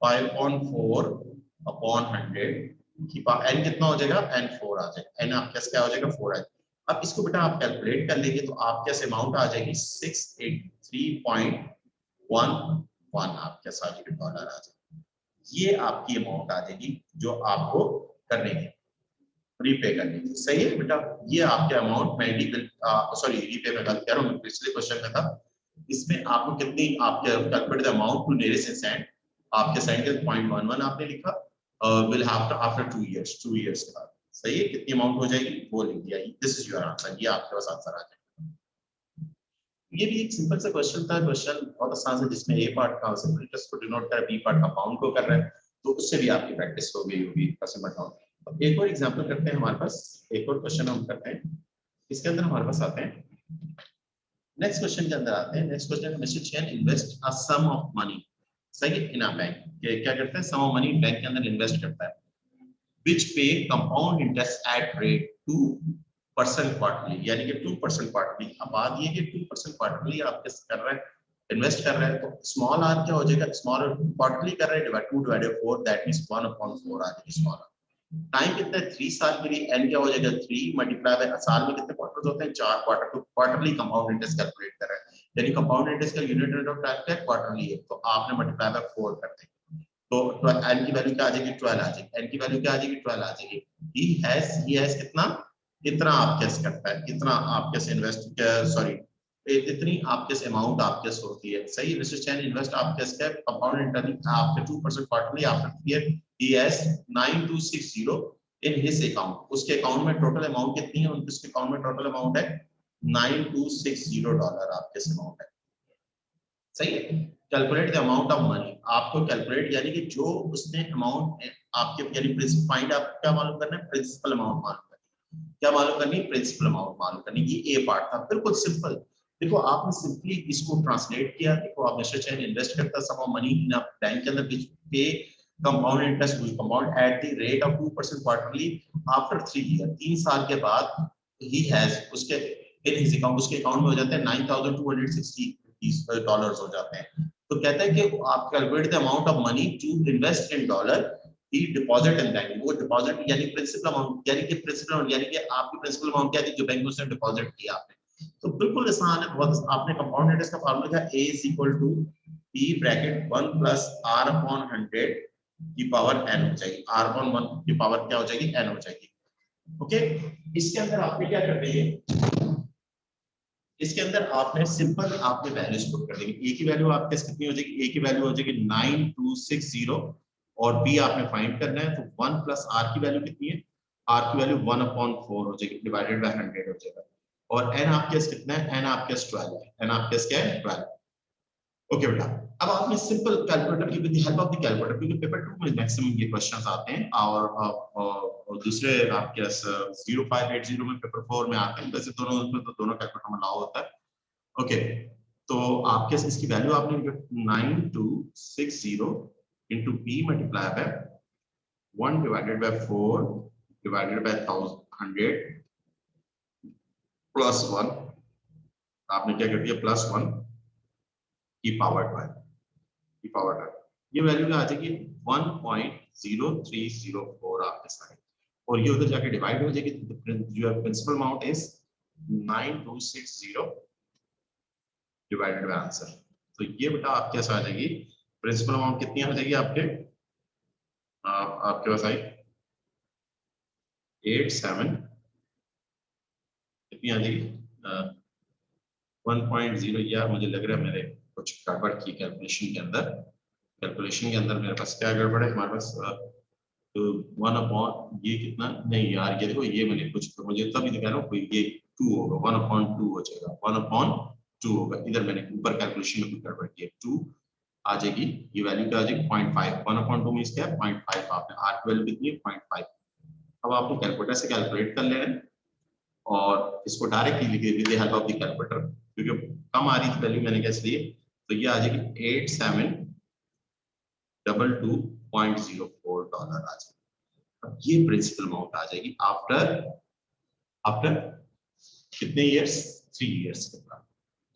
Speaker 1: 5.4 अपॉन 100 की पावर n कितना हो जाएगा n 4 आ जाएगा, n आपके क्या हो जाएगा 4 आ जाएगा। अब इसको बेटा आप कैलकुलेट कर लेंगे तो आपके अमाउंट आ जाएगी 683.11 आपके साथ डॉलर आ जाएगा, ये आपकी अमाउंट आ जाएगी जो आपको करनी है, रीपे करनी है, सही है बेटा। ये आपके अमाउंट मेडिकल, सॉरी रीपे में गलत कह रहा हूं, पिछले क्वेश्चन में था, इसमें आपको कितनी आपके calculate the amount to nearest cent, आपके सेंट के 0.11 आपने लिखा, will have after 2 years, 2 years के बाद, सही है, कितनी अमाउंट हो जाएगी वो लिख दिया, दिस इज योर आंसर, ये आपके पास आंसर आ जाएगा। ये भी एक सिंपल सा क्वेश्चन था, क्वेश्चन बहुत आसान है, जिसमें ए पार्ट का सिंपल इंटरेस्ट को डिनोट कर, बी पार्ट कंपाउंड को कर रहा है, तो उससे भी आपकी प्रैक्टिस हो गई होगी सिंपल डाउन। अब एक और एग्जांपल करते हैं, हमारे पास एक और क्वेश्चन हम करते हैं, इसके अंदर हमारे पास आते हैं, नेक्स्ट क्वेश्चन के अंदर आते हैं, next question mister Chan invest a sum of money, सही है, इन अ बैंक, क्या करते हैं सम ऑफ मनी बैंक के अंदर इन्वेस्ट करता है, which pay compound interest at rate 2% quarterly, यानी कि 2% क्वार्टरली। अब बात ये कि 2% क्वार्टरली आप किस कर रहे हैं, इन्वेस्ट कर रहे हैं, तो स्मॉल आर क्या हो जाएगा, स्मॉल क्वार्टरली कर रहे हैं 2 डिवाइडेड 4, दैट मींस 1/4 आ जाएगी स्मॉल आर। टाइम कितना है 3 साल के लिए, एन क्या हो जाएगा 3 मल्टीप्लाई बाय, साल में कितने क्वार्टर्स होते हैं 4 क्वार्टर, तो क्वार्टरली कंपाउंड इंटरेस्ट कैलकुलेट कर रहे हैं, यानी कंपाउंड इंटरेस्ट का यूनिट ऑफ टाइम क्या है क्वार्टरली है, तो आपने मल्टीप्लाई बाय 4 कर देंगे, तो एन की वैल्यू क्या आ जाएगी 12 आ जाएगी, एन की वैल्यू क्या आ जाएगी 12 आ जाएगी। ही हैज कितना, इतना आप कैस करता है, इतना आप कैसे इन्वेस्ट, सॉरी इतनी आपके अमाउंट आपके होती है, सही, मिस्टर चैन इन्वेस्ट आप कैस का कंपाउंड इंटरेस्ट आपके 2% quarterly after year, he has 9260 in his account, उसके अकाउंट में टोटल अमाउंट कितनी है, उसके अकाउंट में टोटल अमाउंट है 9260 डॉलर आपके अमाउंट है, सही है। Calculate the amount of money, आपको कैलकुलेट यानी कि जो उसने अमाउंट आपके, यानी प्रिंसिपल फाइंड, आप क्या मालूम करना है प्रिंसिपल अमाउंट मालूम करना है, क्या मालूम करनी है प्रिंसिपल अमाउंट मालूम करनी, ये ए पार्ट था, बिल्कुल सिंपल। देखो आपने सिंपली इसको ट्रांसलेट किया, देखो आप मिस्टर चैन इन्वेस्ट करता sum of money in a bank के अंदर which pay compound interest will compound at the rate of 2% quarterly after 3 year, 3 साल के बाद ही हैज उसके इन हिज अकाउंट, उसके अकाउंट में हो जाते हैं 9260 डॉलर्स हो जाते हैं, तो कहता है कि आप calculate the amount of money to invest in dollar, ही डिपॉजिट इन बैंक, वो डिपॉजिट यानी प्रिंसिपल अमाउंट, यानी कि प्रिंसिपल अमाउंट यानी कि आपकी प्रिंसिपल अमाउंट क्या थी जो बैंक में उसने डिपॉजिट किया आपने, तो बिल्कुल आसान है बहुत, आपने कंपाउंड इंटरेस्ट का फार्मूला था a is equal to p bracket 1 plus r upon 100 की पावर n हो जाएगी, r अपॉन 1 की पावर क्या हो जाएगी n हो जाएगी, ओके। इसके अंदर आपने क्या कर रही है, इसके अंदर आपने सिंपल आपने वैल्यूज पुट कर देंगे, ए की वैल्यू आपके कितनी हो जाएगी, ए की वैल्यू हो जाएगी 9260 और बी आपने फाइंड करना है, तो 1 प्लस आर की वैल्यू कितनी है, आर की वैल्यू 1/4 हो जाएगी डिवाइडेड बाय 100 हो जाएगा, और एन आपके पास कितना है, एन आपके पास 12 है, एन आपके पास क्या है 12, ओके बेटा। अब आपने सिंपल कैलकुलेटर की with the help of the calculator, क्योंकि पेपर 2 में मैक्सिमम ये क्वेश्चंस आते हैं, और दूसरे आपके 0580 में पेपर 4 में आते हैं, वैसे दोनों में तो दोनों कैलकुलेटर में अलाउ होता है, ओके। तो आपके इसकी वैल्यू आपने 9260 into P multiply by 1 divided by 4 divided by 100 plus 1, आपने क्या कर दिया प्लस 1 की पावर 12, की पावर 12, ये वैल्यू आ जाएगी 1.0304 आपके साइड, और ये उधर जाके डिवाइड हो जाएगी, जो principal amount is 9260 divided by answer. तो ये बेटा आपके पास आ जाएगी प्रिंसिपल अमाउंट कितनी आ जाएगी आपके आपके पास आई 87 कितनी आ जाएगी 1.0। यार मुझे लग रहा है मेरे कुछ गड़बड़ की कैलकुलेशन के अंदर। कैलकुलेशन के अंदर मेरे पास क्या गड़बड़ है, हमारे पास तो 1 अपॉन ये कितना नहीं यार, ये देखो ये मैंने कुछ तो मुझे तभी दिखा रहा हूँ ये 2 होगा, 1/2 हो जाएगा, 1/2 होगा। इधर मैंने ऊपर कैलकुलेशन में कुछ गड़बड़ की है, 2 आ जाएगी, ये वैल्यू क्या आ जाएगी 0.5। 1/2 मींस क्या है 0.5। आपने आर की वैल्यू कितनी है 0.5। अब आपको कैलकुलेटर से कैलकुलेट कर लेना है और इसको डायरेक्टली लिखिए with the help of the calculator, क्योंकि कम आ रही थी वैल्यू मैंने कैसे लिए, तो ये आ जाएगी 8722.04 डॉलर आ जाएगी। अब ये प्रिंसिपल अमाउंट आ जाएगी आफ्टर आफ्टर कितने इयर्स 3 इयर्स के बाद।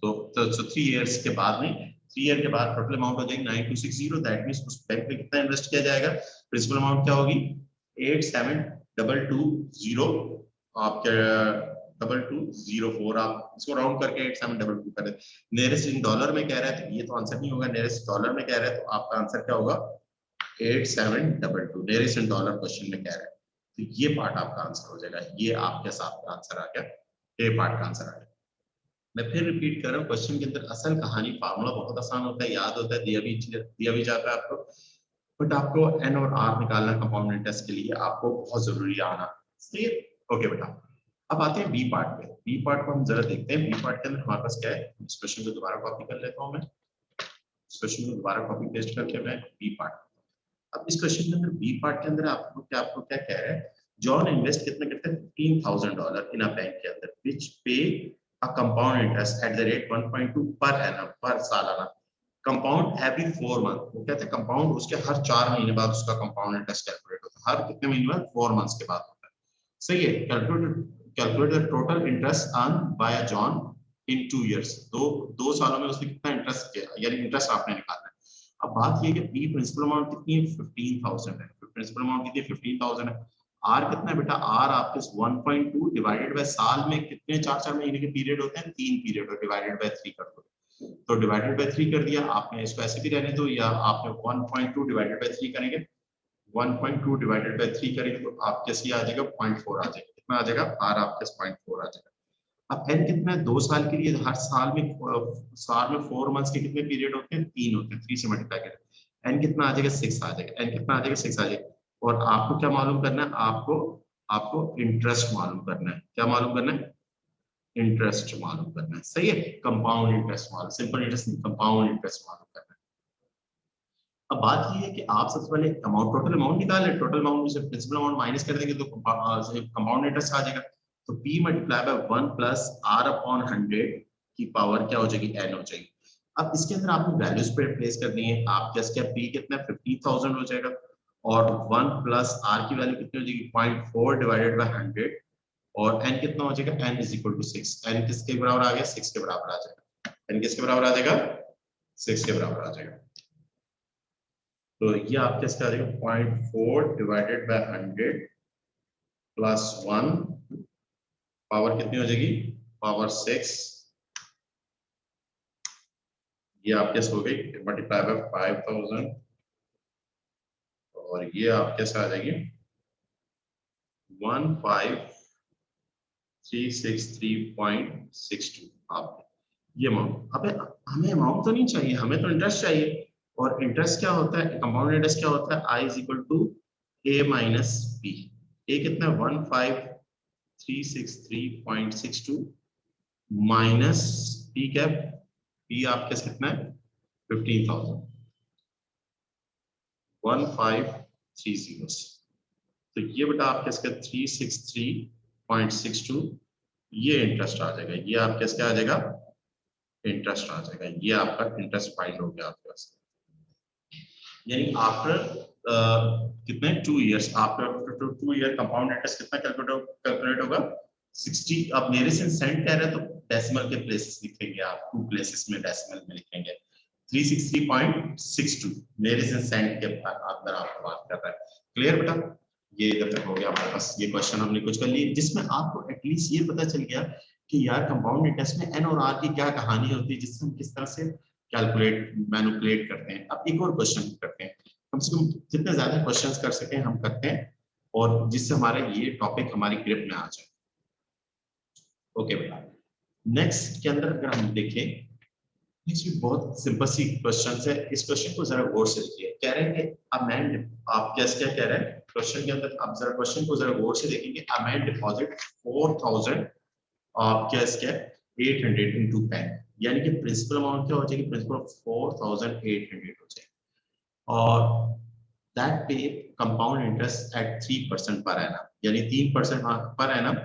Speaker 1: तो 3 इयर्स के बाद में 3 ईयर के बाद टोटल अमाउंट हो जाएगी 9260। दैट मींस उस बैंक में कितना इन्वेस्ट किया जाएगा, प्रिंसिपल अमाउंट क्या होगी 8722 आपके 2204। आप इसको राउंड करके 8722 कर दें। नियरेस्ट इन डॉलर में कह रहा है तो ये तो आंसर नहीं होगा, नियरेस्ट डॉलर में कह रहा है तो आपका आंसर क्या होगा 8722। नियरेस्ट इन डॉलर क्वेश्चन में कह रहा है तो ये पार्ट आपका आंसर हो जाएगा। ये आपके साथ का आंसर आ गया, ये पार्ट का आंसर आ गया। मैं फिर रिपीट कर रहा हूँ, क्वेश्चन के अंदर असल कहानी फार्मूला बहुत आसान होता है, याद होता है, दिया भी जाता है आपको, बट आपको एन और आर निकालना कंपाउंड इंटरेस्ट के लिए आपको बहुत जरूरी आना। सही है, ओके बेटा। अब आते हैं बी पार्ट पे। बी पार्ट को हम जरा देखते हैं। बी पार्ट के अंदर हमारे पास क्या है, इस क्वेश्चन को दोबारा कॉपी कर लेता हूँ मैं, इस क्वेश्चन को दोबारा कॉपी पेस्ट करके मैं बी पार्ट। अब इस क्वेश्चन के अंदर बी पार्ट के अंदर आपको क्या कह रहा है, जॉन इन्वेस्ट कितना करते हैं $15,000 इन अ बैंक के अंदर व्हिच पे a compound interest eight the rate 1.2 per annum, पर सालाना, कंपाउंड एवरी 4 मंथ। वो कहते हैं कंपाउंड उसके हर 4 महीने बाद उसका कंपाउंड इंटरेस्ट कैलकुलेट होता है, हर कितने महीने बाद 4 मंथ्स के बाद होता है। सही है, calculate the total interest earn by John in 2 years. दो सालों में उसने कितना इंटरेस्ट किया, यानी इंटरेस्ट आपने निकालना है। अब बात ये है कि बी प्रिंसिपल अमाउंट कितनी है 15,000 है, प्रिंसिपल अमाउंट कितनी है 15,000 है। आर कितना है बेटा, आर आपके 1.2 डिवाइडेड बाय साल में कितने 4 महीने के पीरियड होते हैं, 3 पीरियड, और डिवाइडेड बाय 3 कर दो। तो डिवाइडेड बाय 3 कर दिया आपने, इसको ऐसे भी रहने दो, या आपने 1.2 डिवाइडेड बाय 3 करेंगे, 1.2 डिवाइडेड बाय 3 करेंगे तो आपके से आ जाएगा 0.4 आ जाएगा। कितना आ जाएगा, आर आपके 0.4 आ जाएगा। अब एन कितना है, 2 साल के लिए, हर साल में 4 मंथ्स के कितने पीरियड होते हैं, 3 होते हैं, 3 से मल्टीप्लाई करें, एन कितना आ जाएगा 6 आ जाएगा, एन कितना आ जाएगा 6 आ जाएगा। और आपको क्या मालूम करना है, आपको इंटरेस्ट मालूम करना है। क्या मालूम करना है, इंटरेस्ट मालूम करना है। सही है, कंपाउंड इंटरेस्ट मालूम, सिंपल इंटरेस्ट नहीं, कंपाउंड इंटरेस्ट मालूम करना है। अब बात ये है कि आप सबसे पहले अमाउंट, टोटल अमाउंट निकाल लें, टोटल अमाउंट में से प्रिंसिपल अमाउंट माइनस कर देंगे तो कंपाउंड इंटरेस्ट आ जाएगा। तो P multiply by 1 plus R upon 100 की पावर क्या हो जाएगी, n हो जाएगी। अब इसके अंदर आपको वैल्यूज पे प्लेस करनी है। आप जैसे क्या P कितना 50,000 हो जाएगा, और 1 प्लस R की वैल्यू कितनी हो जाएगी 0.4 डिवाइडेड बाय 100, और n कितना हो जाएगा, n is equal to 6। n किसके बराबर आ गया, 6 के बराबर आ जाएगा। n किसके बराबर आ जाएगा, 6 के बराबर आ जाएगा। तो ये आपके इसका आ जाएगा 0.4 डिवाइडेड बाय 100 प्लस 1, पावर कितनी हो जाएगी, पावर 6। ये आपके हो गई मल्टीप्लाई बाय 5000, और ये आपके साथ आ जाएगी 15363.62। आप ये अमाउंट, अब हमें अमाउंट तो नहीं चाहिए, हमें तो इंटरेस्ट चाहिए। और इंटरेस्ट क्या होता है, कंपाउंड इंटरेस्ट क्या होता है, I is equal to A minus B. A कितना 15363.62 माइनस पी कैप, पी आपके कितना है 15,000, 1530। तो ये बेटा आपके इसका 363.62 ये इंटरेस्ट आ जाएगा, ये आपके इसका आ जाएगा इंटरेस्ट आ जाएगा। ये आपका इंटरेस्ट फाइंड हो गया आपके पास, यानी आफ्टर कितने 2 years, after 2 year compound interest कितना कैलकुलेट होगा 60। अब मेरे से सेंट कह रहे हैं तो डेसिमल के प्लेसेस लिखेंगे आप, 2 प्लेसेस में डेसिमल में लिखेंगे 363.62 मेरे से सेंट के अंदर आपको बात कर रहा है। क्लियर बेटा, ये इधर तक हो गया हमारे पास। ये क्वेश्चन हमने कुछ कर लिए जिसमें आपको एटलीस्ट ये पता चल गया कि यार कंपाउंड इंटरेस्ट में एन और आर की क्या कहानी होती है, जिससे हम किस तरह से कैलकुलेट मैनिपुलेट करते हैं। अब एक और क्वेश्चन करते हैं, कम से कम जितने ज्यादा क्वेश्चंस कर सकें हम करते हैं, और जिससे हमारा ये टॉपिक हमारी ग्रिप में आ जाए। ओके बेटा, नेक्स्ट के अंदर अगर हम देखें, नेक्स्ट भी बहुत सिंपल सी क्वेश्चन है। इस क्वेश्चन को जरा गौर से देखिए। कह रहे हैं कि अमेंड, आप क्या कह रहे हैं क्वेश्चन के अंदर, आप जरा क्वेश्चन को जरा गौर से देखेंगे। अमेंड डिपॉजिट 4000 आप क्या इसके 800 इनटू बैंक, यानी कि प्रिंसिपल अमाउंट क्या हो जाएगी, प्रिंसिपल 4800 हो जाएगी, और दैट पे compound interest eight 3% per annum, यानी 3% per annum,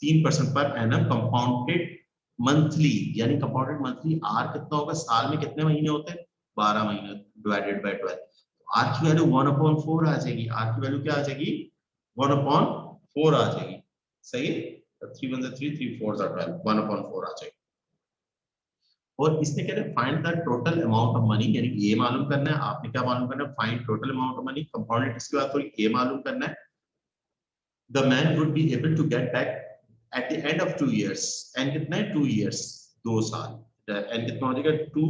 Speaker 1: 3% per annum compounded monthly, यानी कंपाउंडेड मंथली आर कितना होगा, साल में कितने महीने होते हैं, 12 महीने, डिवाइडेड बाय 12। आर की वैल्यू 1/4 आ जाएगी। आर की वैल्यू क्या आ जाएगी, 1/4 आ जाएगी। सही है, 3 1 3 3 4 12, 1/4 आ जाएगी। और इसने कह रहे find the total amount of money, यानी ये मालूम करना है आपने, क्या मालूम करना है, find total amount of money. Compound interest की बात हो रही है, ये मालूम करना है। The man would be able to get back at the end of 2 years, and कितना है 2 years, 2 साल, एंड कितना हो जाएगा 2,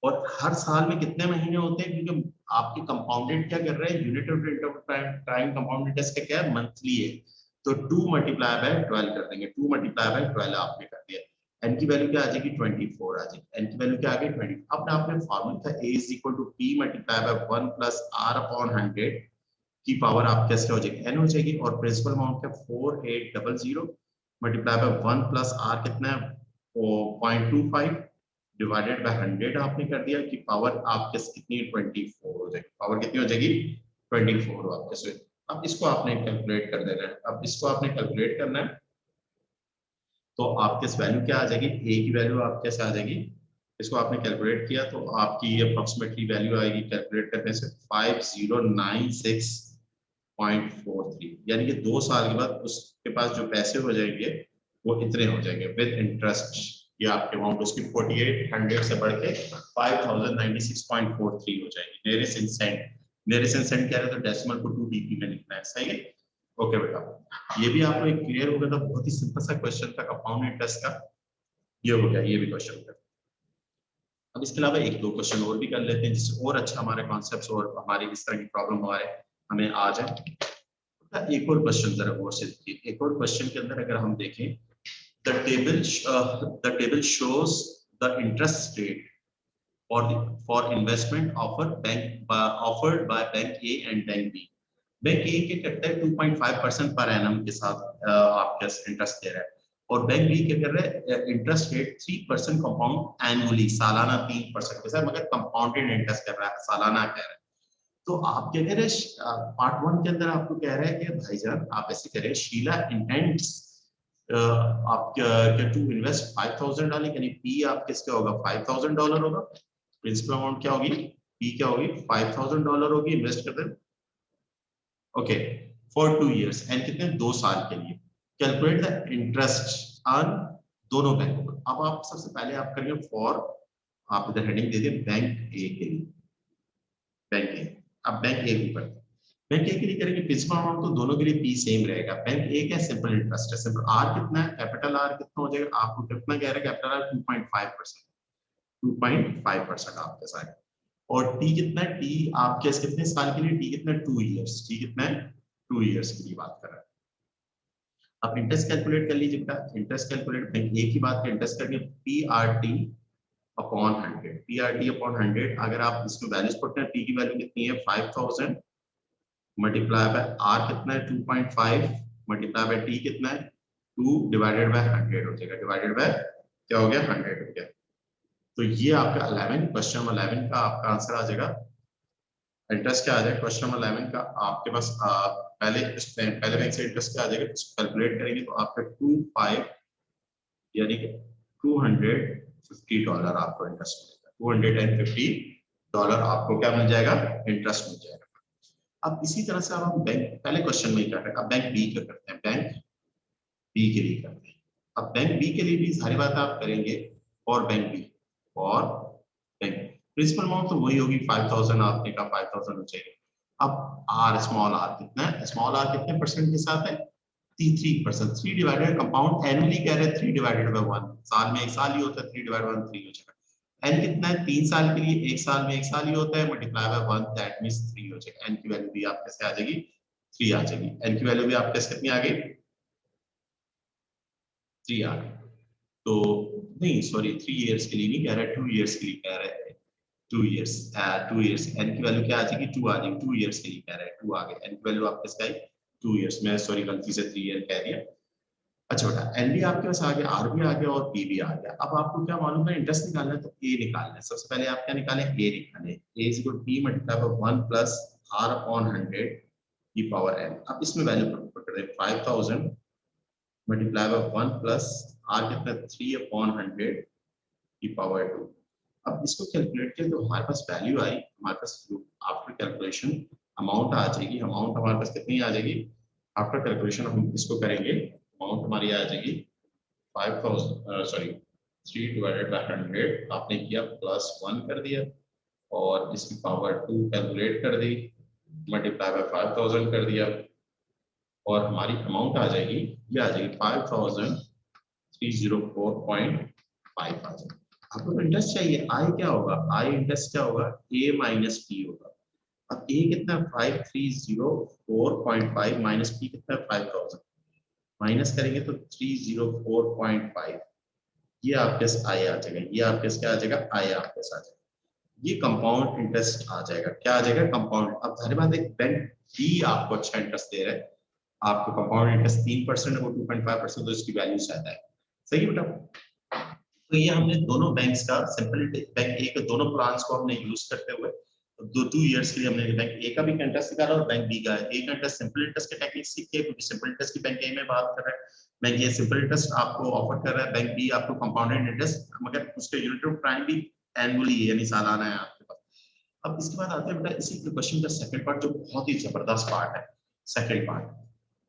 Speaker 1: और हर साल में कितने महीने होते हैं, क्योंकि आपके कंपाउंडेड क्या कर रहे हैं, unit of rate of time compound interest का क्या है, मंथली है, तो 2 मल्टीप्लाई बाय 12 कर देंगे, 2 मल्टीप्लाई बाय 12 आपने कर दिया। एन की वैल्यू क्या आ जाएगी 24 आ जाएगी, एन की वैल्यू क्या आ गई 20। अब आपने फॉर्मूला था a is equal to p multiply by 1 plus r upon 100 की पावर आप कैसे हो जाएगी n हो जाएगी, और प्रिंसिपल अमाउंट क्या 4800 मल्टीप्लाई बाय 1 प्लस r कितना है 0.25 डिवाइडेड बाय 100 आपने कर दिया, कि पावर आपके कितनी 24 हो जाएगी, पावर कितनी हो जाएगी 24 आपके। अब इसको आपने कैलकुलेट कर देना है। अब इसको आपने कैलकुलेट करना है, तो आपके वैल्यू क्या आ जाएगी, ए की वैल्यू आप कैसे आ जाएगी, इसको आपने कैलकुलेट किया तो आपकी ये अप्रोक्सीमेटली वैल्यू आएगी कैलकुलेट करने से 5096.43, यानी कि 2 साल के बाद उसके पास जो पैसे हो जाएंगे वो इतने हो जाएंगे विद इंटरेस्ट। ये आपके अमाउंट उसकी 4800 से बढ़ के 5096.43 हो जाएगी। Nearest in cent, nearest in cent कह रहे तो डेसिमल को 2 डीपी में लिखना है। सही है, ओके बेटा, ये भी आपको एक क्लियर हो गया था। बहुत ही सिंपल सा क्वेश्चन था कंपाउंड इंटरेस्ट का, ये हो गया, ये भी क्वेश्चन हो गया। अब इसके अलावा एक दो क्वेश्चन और भी कर लेते हैं, जिससे और अच्छा हमारे कॉन्सेप्ट्स और हमारी इस तरह की प्रॉब्लम हमें आ जाए। एक और क्वेश्चन जरा गौर से देखिए। एक और क्वेश्चन के अंदर अगर हम देखें, the table shows the interest rate for investment offered by bank A and bank B। Bank A क्या करता है 2.5% पर एनम के साथ आपका इंटरेस्ट दे रहा है, और बैंक बी क्या कर रहा है इंटरेस्ट रेट 3% कंपाउंड एनुअली, सालाना 3% के साथ, मगर कंपाउंडेड इंटरेस्ट कर रहा है, सालाना कह रहा है। तो आप क्या कह रहे हैं, पार्ट 1 के अंदर आपको कह रहा है कि भाईजान आप ऐसे करें, शीला इंटेंट्स आप क्या टू इन्वेस्ट 5000 डॉलर, यानी पी आप किसका होगा $5000 होगा, प्रिंसिपल अमाउंट क्या होगी, पी क्या होगी $5000 होगी, इन्वेस्ट कर दें। ओके, फॉर 2 years, एंड कितने 2 साल के लिए। कैलकुलेट द इंटरेस्ट ऑन दोनों बैंकों पर। अब आप सबसे पहले आप करेंगे फॉर, आप इधर हेडिंग दे दिए बैंक ए के लिए, बैंक ए। अब बैंक ए भी पढ़ते हैं, बैंक ए के लिए करेंगे प्रिंसिपल अमाउंट तो दोनों के लिए पी सेम रहेगा। बैंक ए का सिंपल इंटरेस्ट है, सिंपल आर कितना है, कैपिटल आर कितना हो जाएगा, आपको कितना कह रहा है, कैपिटल आर 2.5%, 2.5% आपके साथ, और टी कितना है, टी आपके कितने साल के लिए, टी कितना है 2 years, टी कितना है 2 years के लिए बात कर रहा है। अब इंटरेस्ट कैलकुलेट कर लीजिए बेटा, इंटरेस्ट कैलकुलेट बैंक ए की बात करें, इंटरेस्ट करेंगे P R T upon 100, P R T upon 100। अगर आप इसमें वैल्यूज पढ़ते हैं, पी की वैल्यू कितनी है 5000 मल्टीप्लाई बाय आर कितना है 2.5 मल्टीप्लाई बाय टी कितना है 2 डिवाइडेड बाय 100 हो जाएगा, डिवाइडेड बाय क्या हो गया 100 हो गया। तो ये आपका 11 क्वेश्चन नंबर 11 का आपका आंसर आ जाएगा। इंटरेस्ट क्या आ जाएगा क्वेश्चन नंबर 11 का आपके पास, पहले बैंक से इंटरेस्ट क्या आ जाएगा, कैलकुलेट करेंगे तो आपका 25 यानी कि $250 आपको इंटरेस्ट मिलेगा, $250 आपको क्या मिल जाएगा, इंटरेस्ट मिल जाएगा। अब इसी तरह से अब हम बैंक पहले क्वेश्चन में ही कर रहे हैं, अब बैंक बी का करते हैं, बैंक बी के लिए करते हैं। अब बैंक बी के लिए भी सारी बात आप करेंगे, और बैंक बी और बैंक प्रिंसिपल अमाउंट तो वही होगी 5000, आपने का 5000 हो जाएगा। अब आर स्मॉल आर कितना है, स्मॉल आर कितने परसेंट के साथ है 3%, 3 डिवाइडेड कंपाउंड एनुअली कह रहे हैं 3 डिवाइडेड बाय 1, साल में एक साल ही होता है, 3 डिवाइडेड बाय 1 3 हो जाएगा। एन कितना है 3 साल के लिए, एक साल में एक साल ही होता है, मल्टीप्लाई बाय 1 दैट मींस 3 हो जाएगा। एन की वैल्यू भी आपके से आ जाएगी 3 आ जाएगी। एन की वैल्यू भी आपके से कितनी आ गई 3 आ गई। तो नहीं सॉरी 3 इयर्स के लिए नहीं कह रहा है, 2 इयर्स के लिए कह रहे हैं। 2 इयर्स 2 इयर्स एन की वैल्यू क्या आ जाएगी 2 आ जाएगी। 2 इयर्स के लिए कह रहा है 2 आ गए। एन की वैल्यू आपके से 2 इयर्स में सॉरी गलती से 3 ईयर कह दिया। अच्छा बेटा एन भी आपके पास आ गया, आर भी आ गया और पी भी आ गया। अब आपको क्या मालूम है इंटरेस्ट निकालना है तो ए निकालना है। सबसे पहले आप क्या निकालें ए निकालें। A is equal to P multiply by 1 plus R upon 100 की पावर एन। अब इसमें वैल्यू पुट कर दें 5000 मल्टीप्लाई बाय 1 प्लस आर कितना 3 अपॉन 100 की पावर 2। अब इसको कैलकुलेट किया तो हमारे पास वैल्यू आई, हमारे पास आफ्टर कैलकुलेशन अमाउंट आ जाएगी। अमाउंट हमारे पास कितनी आ जाएगी आफ्टर कैलकुलेशन, हम इसको करेंगे अमाउंट हमारी आ जाएगी 5000 सॉरी 3 डिवाइडेड बाय 100 आपने किया प्लस 1 कर दिया और इसकी पावर 2 कैलकुलेट कर दी, मल्टीप्लाई बाय 5000 कर दिया और हमारी अमाउंट आ जाएगी, ये आ जाएगी 5304.5 आ जाएगी। आपको इंटरेस्ट चाहिए आई क्या होगा, आई इंटरेस्ट क्या होगा ए माइनस पी होगा। अब ए कितना है 5304.5 माइनस पी कितना है 5000, माइनस करेंगे तो 304.5, ये आपके आई आ जाएगा, ये आपके क्या आ जाएगा आई आपके आ जाएगा। ये कंपाउंड इंटरेस्ट आ जाएगा। क्या आ जाएगा कंपाउंड। अब हर बात एक बैंक भी आपको अच्छा इंटरेस्ट दे रहा है, आपको कंपाउंड इंटरेस्ट 3% वो 2.5% तो इसकी वैल्यू ज्यादा है। सही है बेटा। तो ये हमने दोनों बैंक्स का सिंपल बैंक ए के दोनों प्लान्स को हमने यूज करते हुए 2 इयर्स के लिए हमने बैंक ए का भी इंटरेस्ट निकाला और बैंक बी का ए का इंटरेस्ट सिंपल इंटरेस्ट के टेक्निक सीखे, क्योंकि सिंपल इंटरेस्ट की बैंक ए में बात कर रहे हैं, बैंक ए सिंपल इंटरेस्ट आपको ऑफर कर रहा है, बैंक बी आपको कंपाउंडेड इंटरेस्ट, मगर उसके यूनिट ऑफ टाइम भी एनुअली यानी सालाना है आपके पास। अब इसके बाद आते हैं बेटा इसी क्वेश्चन का सेकंड पार्ट जो बहुत ही जबरदस्त पार्ट है, सेकंड पार्ट।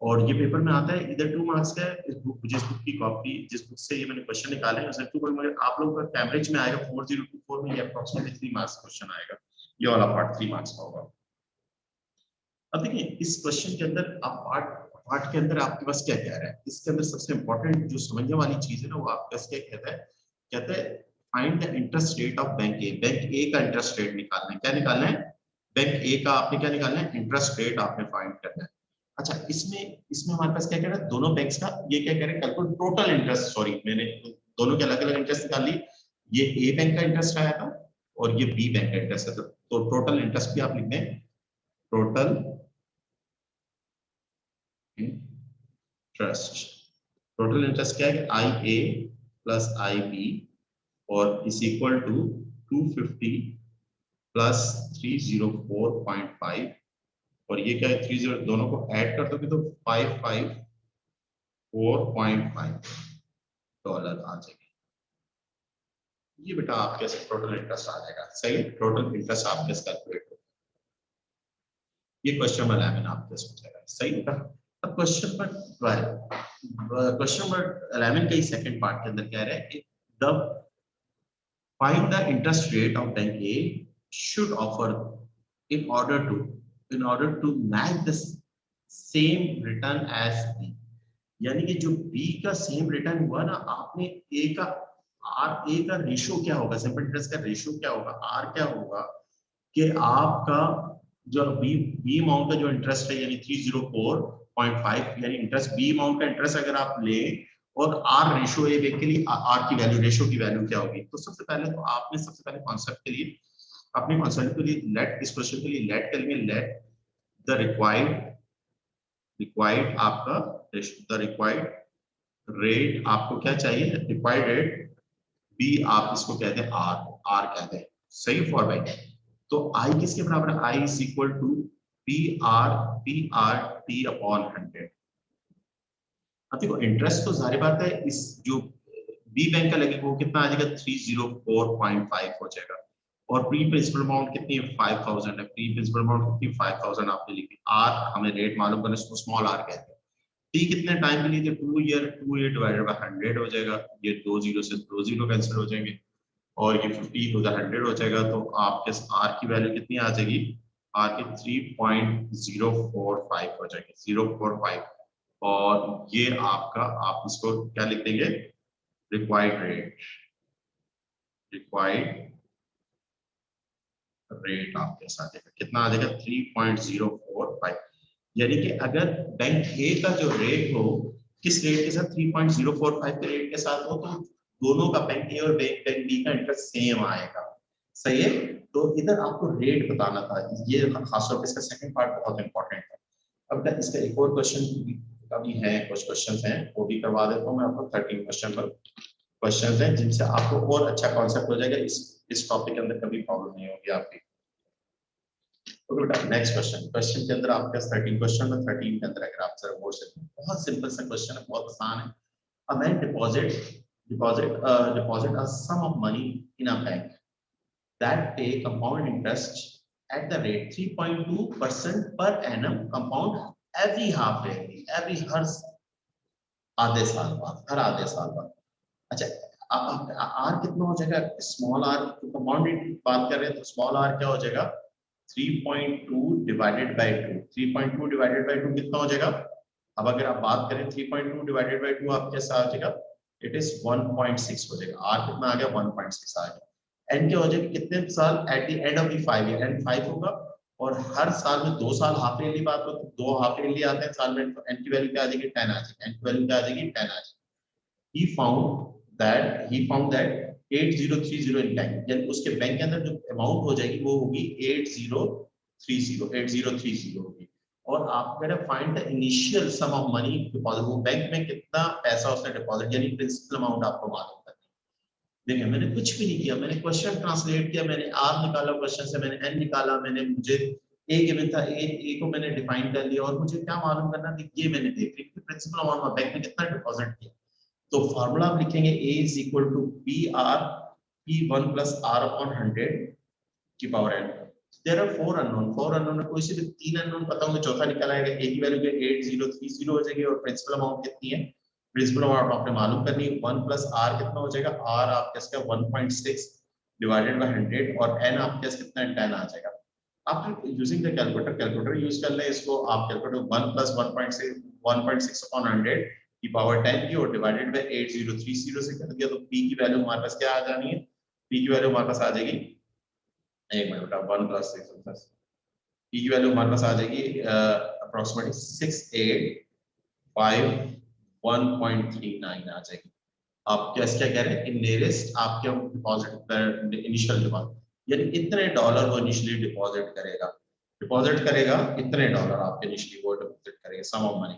Speaker 1: और ये पेपर में आता है इधर 2 मार्क्स का है। इस बुक जिस बुक की कॉपी जिस बुक से ये मैंने क्वेश्चन निकाले हैं उसमें 2 मगर आप लोगों का एवरेज में आएगा 4024 में ये अप्रोक्सीमेटली 3 मार्क्स क्वेश्चन आएगा। ये वाला पार्ट 3 मार्क्स का होगा। अब देखिए इस क्वेश्चन के अंदर आप पार्ट के अंदर आपके पास क्या कह रहा है, इसके अंदर सबसे इंपॉर्टेंट जो समझने वाली चीज है ना वो आपके पास क्या कहता है find the interest rate of bank A. Bank A का इंटरेस्ट रेट निकालना है। क्या निकालना है बैंक ए का आपने क्या निकालना है इंटरेस्ट रेट आपने फाइंड करना है। अच्छा इसमें इसमें हमारे पास क्या कह रहा है दोनों बैंक्स का ये क्या कह रहे हैं कैलकुलेट टोटल इंटरेस्ट। सॉरी मैंने दोनों के अलग अलग इंटरेस्ट निकाल ली, ये ए बैंक का इंटरेस्ट आया था और ये बी बैंक का इंटरेस्ट है। तो टोटल इंटरेस्ट भी आप लिख दें टोटल इंटरेस्ट। टोटल इंटरेस्ट क्या है आई ए प्लस आई बी और इज इक्वल टू 250 प्लस 304.5 और ये क्या है 30 दोनों को ऐड कर दोगे तो 554.5 डॉलर आ जाएगी। ये बेटा आपके टोटल इंटरेस्ट आ जाएगा। सही टोटल इंटरेस्ट आपके कैलकुलेट हो। ये क्वेश्चन नंबर 11 आपके सोचेगा। सही बेटा। अब क्वेश्चन नंबर 12, क्वेश्चन नंबर 11 का ही सेकंड पार्ट के अंदर कह रहा है कि the find the interest rate of bank A should offer in order to match the same return as B। यानी कि जो B का सेम रिटर्न हुआ ना आपने A का आर ए का रेशियो क्या होगा, सिंपल इंटरेस्ट का रेशियो क्या होगा आर क्या होगा कि आपका जो बी अमाउंट का जो इंटरेस्ट है यानी 304.5 यानी इंटरेस्ट बी अमाउंट का इंटरेस्ट अगर आप ले और आर रेशियो ए के लिए आर की वैल्यू रेशियो की वैल्यू क्या होगी। तो सबसे पहले कॉन्सेप्ट के लिए अपने कॉन्सेप्ट के लिए लेट इस क्वेश्चन के लिए लेट करेंगे लेट द रिक्वायर्ड आपका द रिक्वायर्ड रेट आपको क्या चाहिए रिक्वायर्ड रेट बी आप इसको कहते हैं आर कहते हैं। सही फॉर भाई। तो आई किसके बराबर है I is equal to P R T upon 100। अब देखो इंटरेस्ट तो जाहिर बात है इस जो बी बैंक का लगेगा वो कितना आ जाएगा 304.5 हो जाएगा और प्री प्रिंसिपल अमाउंट कितनी है 5000 है। प्री प्रिंसिपल अमाउंट कितनी 5000 आपने लिखी। आर हमें रेट मालूम करना इसको स्मॉल आर कहते हैं। टी कितने टाइम के लिए 2 ईयर डिवाइडेड बाय 100 हो जाएगा। ये 2 जीरो से 2 जीरो कैंसिल हो जाएंगे और ये 50 हो जाए 100 हो जाएगा। तो आपके आर की वैल्यू कितनी आ जाएगी आर की 3.045 हो जाएगी 045। और ये आपका, आप इसको क्या लिख देंगे, रिक्वायर्ड रेट, रिक्वायर्ड रेट आपके साथ आएगा, कितना आ जाएगा 3.045। यानी कि अगर बैंक ए का जो रेट हो, किस रेट के साथ, 3.045 के रेट के साथ हो, तो दोनों का, बैंक ए और बैंक बी का इंटरेस्ट सेम आएगा। सही है, तो इधर आपको रेट बताना था, ये खासतौर पर इसका सेकंड पार्ट बहुत इंपॉर्टेंट है। अब मैं इसका एक और क्वेश्चन अभी है, कुछ क्वेश्चंस हैं वो भी करवा देता हूँ मैं आपको। 13 क्वेश्चन पर क्वेश्चंस हैं जिनसे आपको और अच्छा कॉन्सेप्ट हो जाएगा, इस टॉपिक के अंदर कभी प्रॉब्लम नहीं होगी आपकी। ओके बेटा, नेक्स्ट क्वेश्चन, क्वेश्चन के अंदर आपके 13 क्वेश्चन में 13 के अंदर अगर आप जरा बोल सकते हैं, बहुत सिंपल सा क्वेश्चन है, बहुत आसान है। A man deposit a sum of money in a bank that pay compound interest at the rate 3.2% per annum compound every half yearly, every हर आधे साल बाद, हर आधे साल बाद। अच्छा, अब आर कितना हो जाएगा, स्मॉल आर, कंपाउंड बात कर रहे हैं तो स्मॉल आर क्या हो जाएगा, 3.2 डिवाइडेड बाय 2, 3.2 डिवाइडेड बाय 2 कितना हो जाएगा। अब अगर आप बात करें 3.2 डिवाइडेड बाय 2 आप कैसा आ जाएगा, इट इज 1.6 हो जाएगा। आर कितना आ गया, 1.6 आ गया। एन क्या हो जाएगा, कितने साल, eight the end of the 5 year, and 5 होगा, और हर साल में 2 साल हाफ ईयरली बात हो तो 2 हाफ ईयरली आते हैं साल में, तो एन की वैल्यू क्या आ जाएगी, 10 आ जाएगी, एन की वैल्यू क्या आ जाएगी, 10 आ जाएगी। he found that 8030 in bank, यानी उसके बैंक के अंदर जो अमाउंट हो जाएगी वो होगी 8030 होगी। और आप कह रहे find the initial sum of money deposit, वो बैंक में कितना पैसा उसने डिपॉजिट, यानी प्रिंसिपल अमाउंट आपको मालूम करनी है। देखिए मैंने कुछ भी नहीं किया, मैंने क्वेश्चन ट्रांसलेट किया, मैंने आर निकाला क्वेश्चन से, मैंने एन निकाला, मैंने मुझे ए गिवन था, ए को मैंने डिफाइन कर लिया, और मुझे क्या मालूम करना था, ये मैंने देख लिया प्रिंसिपल अमाउंट बैंक में कितना डिपॉजिट किया। तो फॉर्मूला आप लिखेंगे A is equal to P R, P1 plus R upon 100 की power n। There are 4 unknown कोई से भी 3 अननोन पता होंगे, चौथा निकल आएगा। A की वैल्यू 8030 हो जाएगी, और प्रिंसिपल अमाउंट कितनी है, प्रिंसिपल अमाउंट आपने मालूम करनी है, 1 प्लस आर कितना हो जाएगा, आर आपके इसका 1.6 डिवाइडेड बाय 100, और n आपके कितना है, 10 आ जाएगा। आप यूजिंग द कैलकुलेटर यूज कर ले इसको, आप कैलकुलेटर 1 प्लस 1.6 अपॉन 100 की पावर 10 की, और डिवाइडेड बाय 8030 से कर दिया, तो p की वैल्यू हमारे पास क्या आ जानी है, p की वैल्यू हमारे पास आ जाएगी, एक मिनट बेटा, 1 प्लस 6 प्लस p की वैल्यू हमारे पास आ जाएगी अप्रोक्सीमेटली 6851.39 आ जाएगी। आप क्या कह रहे हैं कि नियरेस्ट आपके डिपॉजिट इनिशियल डिपॉजिट, यानी इतने डॉलर वो इनिशियली डिपॉजिट करेगा इतने डॉलर आपके इनिशियली वो डिपॉजिट करेगा, सम ऑफ मनी।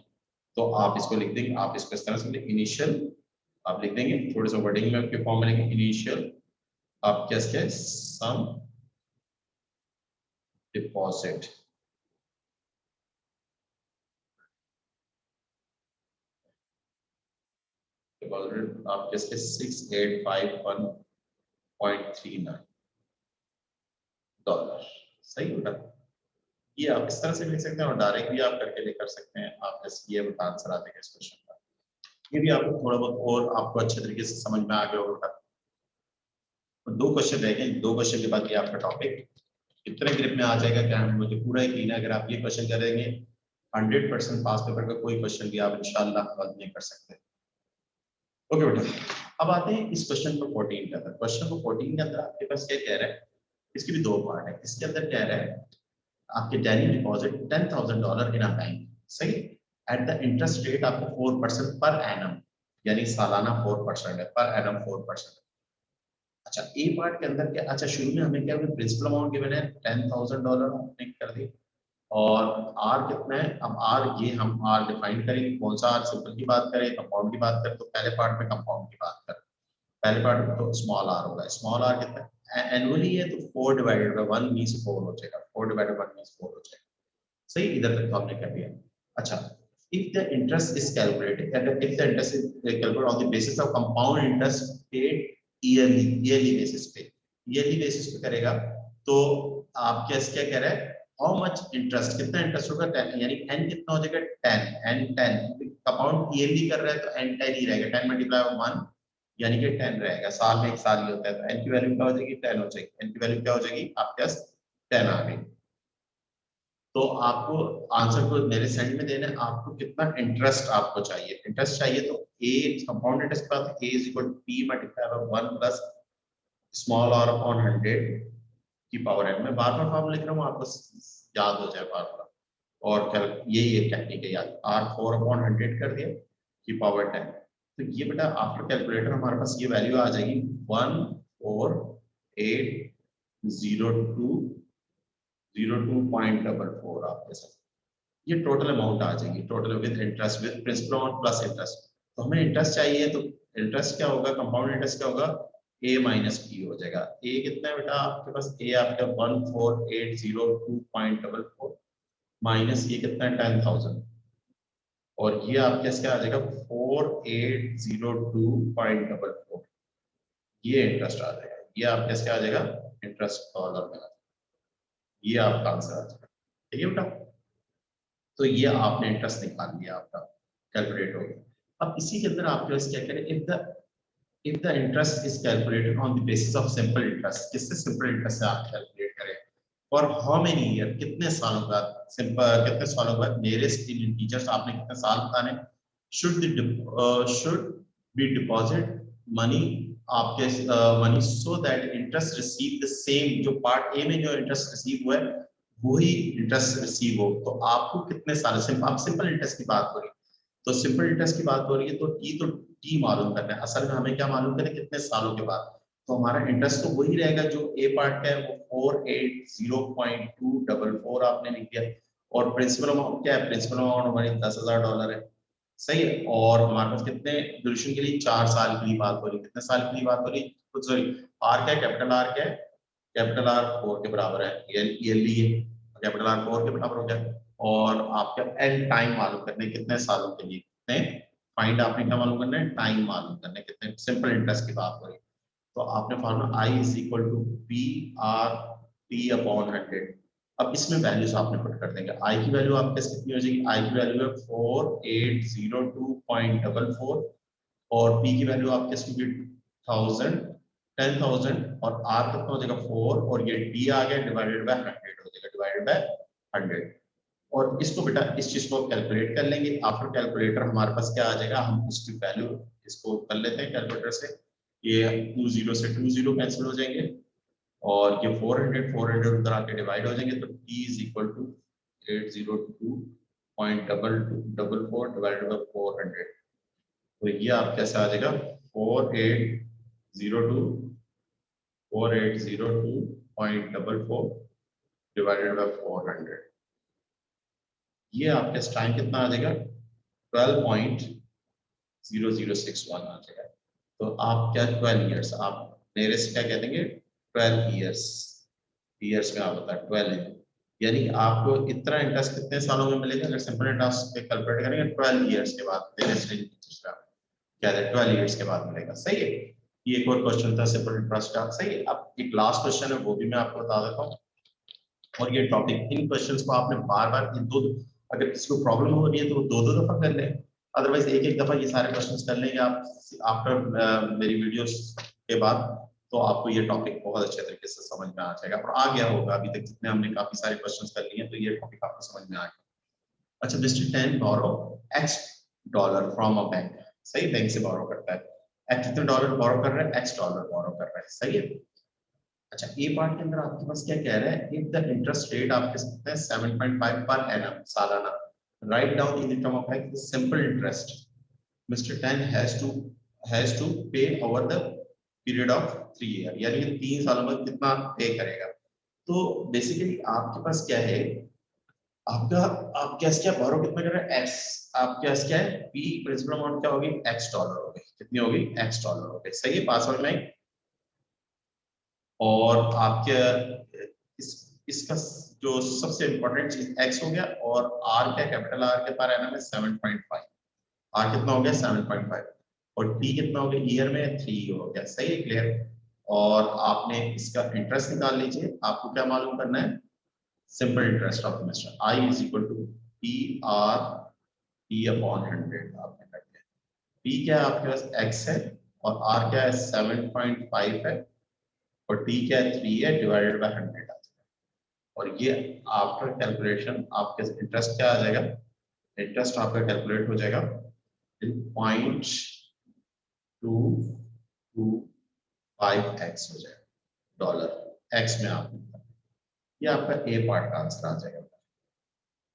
Speaker 1: तो आप इसको लिख देंगे, आप इसको इस तरह से इनिशियल आप लिख देंगे, थोड़े से वर्डिंग में आपके फॉर्म में लिखेंगे, इनिशियल आप क्या सम डिपॉजिट, डिपॉजिट आप 6851.39 डॉलर। सही होगा, ये आप इस तरह से लिख सकते हैं, और डायरेक्ट भी आप करके ले कर सकते हैं, आप ये आंसर आ जाएगा इस क्वेश्चन का। ये भी आपको थोड़ा बहुत और आपको अच्छे तरीके से समझ में आ गया होगा। तो 2 क्वेश्चन रह गए, 2 क्वेश्चन के बाद ये आपका टॉपिक कितने ग्रिप में आ जाएगा, क्या मुझे पूरा यकीन है अगर आप ये क्वेश्चन करेंगे 100% पास पेपर का कोई क्वेश्चन भी आप इंशाल्लाह हल नहीं कर सकते। ओके बेटा, अब आते हैं इस क्वेश्चन नंबर 14 के अंदर। क्वेश्चन नंबर 14 के अंदर आपके पास क्या कह रहा है, इसके भी 2 पार्ट है। इसके अंदर कह रहा है आपके daily deposit $10,000 in a bank, सही, एट द इंटरेस्ट रेट आपको 4% पर एनम, यानी सालाना 4% है, पर एनम 4%। अच्छा, ए पार्ट के अंदर क्या, अच्छा शुरू में हमें क्या प्रिंसिपल अमाउंट गिवन है $10,000 हमने कर दी, और आर कितना है, अब आर ये हम आर डिफाइन करेंगे, कौन सा आर, सिंपल की बात करें, कंपाउंड की बात करें, तो पहले पार्ट में कंपाउंड की बात करें, पहले पार्ट में तो स्मॉल आर होगा, स्मॉल आर कितना है, एनुअली है तो 4 डिवाइडेड बाय 1 मींस 4 हो जाएगा, 4 डिवाइडेड बाय 1 मींस 4 हो जाएगा। सही, इधर तक तो हमने कर दिया। अच्छा, if the interest is calculated, if the interest is calculated on the basis of compound interest paid yearly basis पे, yearly basis पे करेगा, तो आप क्या कह रहा है, हाउ मच इंटरेस्ट, कितना इंटरेस्ट होगा, 10, यानी n कितना हो जाएगा, 10, n 10, कंपाउंड ईयरली कर रहा है तो n 10 ही रहेगा, 10 मल्टीप्लाई बाय 1 यानी कि 10 रहेगा, साल में एक साल ही होता है, तो n की वैल्यू क्या हो जाएगी, 10 हो जाएगी, n की वैल्यू क्या हो जाएगी आपके पास 10 आ गई। तो आपको आंसर को मेरे सेंड में देना है, आपको कितना इंटरेस्ट आपको चाहिए। इंटरेस्ट चाहिए तो ए कंपाउंड इंटरेस्ट के बाद A is equal to P multiply by 1 plus small are upon 100 की पावर n। मैं बार बार फॉर्मूला लिख रहा हूँ, आपको याद हो जाए फार्मूला। और यही एक टेक्निक है याद, आर 4 अपॉन 100 कर दिया की पावर 10। तो ये बेटा आफ्टर कैलकुलेटर हमारे पास ये वैल्यू आ जाएगी 1480202.44 आपके साथ। ये टोटल अमाउंट आ जाएगी, total with interest with principal amount plus interest. तो हमें इंटरेस्ट चाहिए, तो इंटरेस्ट क्या होगा, कंपाउंड इंटरेस्ट क्या होगा, a माइनस पी हो जाएगा। a कितना है बेटा आपके पास, a आपका 14802.44 माइनस ये कितना है 10,000, और ये आपके क्या आ जाएगा 4802.44। ये इंटरेस्ट आ जाएगा, ये आपके क्या आ जाएगा इंटरेस्ट डॉलर में, ये आपका आंसर आ जाएगा। ठीक है बेटा, तो ये आपने इंटरेस्ट निकाल लिया, आपका कैलकुलेट हो गया। अब इसी के अंदर आपके पास क्या करें, if the interest is calculated on the basis of simple interest, किससे simple interest से आप कैलकुलेट करें, और how many year, कितने सालों बाद, सिंपल कितने सालों बाद, nearest in integers आपने कितने साल बताने, should be deposit money आपके money so that interest receive the same, जो पार्ट ए में जो इंटरेस्ट रिसीव हुआ है वही इंटरेस्ट रिसीव हो। तो आपको कितने साल, आप सिंपल इंटरेस्ट की बात करें, तो सिंपल इंटरेस्ट की बात हो रही है, तो टी मालूम करना है। असल में हमें क्या मालूम करें, कितने सालों के बाद। तो हमारा इंटरेस्ट तो वही रहेगा जो ए पार्ट का है, वो 480.244 आपने लिख दिया। और प्रिंसिपल अमाउंट क्या है, प्रिंसिपल अमाउंट हमारी $10,000 है, सही है। और हमारे पास कितने ड्यूरेशन के लिए, 4 साल के लिए बात हो रही है। कितने साल के लिए बात हो रही है, कुछ सॉरी, आर क्या है, कैपिटल आर क्या है, कैपिटल आर 4 के बराबर है, ईयरली है, कैपिटल आर 4 के बराबर हो गया। और आपका एन टाइम मालूम करने, कितने सालों के लिए, कितने फाइंड आपने क्या मालूम करना है, टाइम मालूम करना है, कितने सिंपल इंटरेस्ट की बात हो रही है। तो आपने formula I is equal to P R T upon 100। अब इसमें वैल्यूज आपने पुट कर देंगे। आई की वैल्यू आपके कितनी हो जाएगी, आई की वैल्यू है 4802.44, और पी की वैल्यू आपके होगी 10,000, और आर कितना हो जाएगा 4, और ये डी आ गया डिवाइडेड बाय 100 हो जाएगा, डिवाइडेड बाय 100। और इसको बेटा इस चीज को कैलकुलेट कर लेंगे। आफ्टर कैलकुलेटर हमारे पास क्या आ जाएगा, हम इसकी वैल्यू इसको कर लेते हैं कैलकुलेटर से। ये 20 से 20 कैंसिल हो जाएंगे, और ये 400 उधर आके डिवाइड हो जाएंगे। तो t is equal to 802.2244 divided by 400। तो ये आप कैसे आ जाएगा 4802.44 डिवाइडेड बाय 400। ये आपके टाइम कितना आ जाएगा 12.0061 आ जाएगा। तो आप क्या 12 इयर्स, आप नेरेस्ट क्या कह देंगे 12 इयर्स, इयर्स में आप बता 12 है, यानी आपको इतना इंटरेस्ट कितने सालों में मिलेगा, अगर सिंपल इंटरेस्ट पे कैलकुलेट करेंगे 12 इयर्स के बाद, नेरेस्ट इंटरेस्ट क्या है 12 इयर्स के बाद मिलेगा, सही है। ये एक और क्वेश्चन था सिंपल इंटरेस्ट का, सही है। अब एक लास्ट क्वेश्चन है, वो भी मैं आपको बता देता हूँ। और ये टॉपिक, इन क्वेश्चंस को आपने बार बार दो, अगर किसी को प्रॉब्लम हो रही है तो दो दफा कर लें, अदरवाइज एक एक दफा ये सारे क्वेश्चंस कर लेंगे आप आफ्टर मेरी वीडियोस के बाद, तो आपको ये टॉपिक बहुत अच्छे तरीके से समझ में आ जाएगा और आ गया होगा। अभी तक जितने हमने काफी सारे क्वेश्चंस कर लिए हैं, तो ये टॉपिक आपको समझ में आ गया। अच्छा, mister 10 borrow x dollar from a bank, सही, बैंक से बोरो करता है, x कितने डॉलर बोरो कर रहा है, x डॉलर बोरो कर रहा है, सही है। अच्छा, ए पार्ट के अंदर आपके पास क्या कह रहा है, इफ द इंटरेस्ट रेट आपके सकते हैं 7.5 पर एनम सालाना, write down in the term of like simple interest mister 10 has to pay over the period of 3 year, यानी कि 3 सालों में कितना पे करेगा। तो बेसिकली आपके पास क्या है, आपका आप कैश क्या बोरो कितना कर रहे हैं x, आप कैश क्या है p प्रिंसिपल अमाउंट क्या होगी x डॉलर होगी, कितनी होगी x डॉलर होगी, सही है, पासवर्ड में। और आपके इसका जो सबसे इंपॉर्टेंट चीज x हो गया, और r क्या कैपिटल R के पर एनम है 7.5, r कितना हो गया 7.5, और t कितना हो गया ईयर में 3 हो गया, सही है, क्लियर। और आपने इसका इंटरेस्ट निकाल लीजिए, आपको क्या मालूम करना है, simple interest of mister I is equal to P R T upon 100 आपने कर दिया। p क्या है आपके पास x है, और r क्या है 7.5 है, और t क्या है 3 है, डिवाइडेड बाय 100 आ जाएगा। और ये आफ्टर कैलकुलेशन आपके इंटरेस्ट क्या आ जाएगा, इंटरेस्ट आपका कैलकुलेट हो जाएगा 0.225x हो जाएगा डॉलर, एक्स में आप, ये आपका ए पार्ट का आंसर आ जाएगा।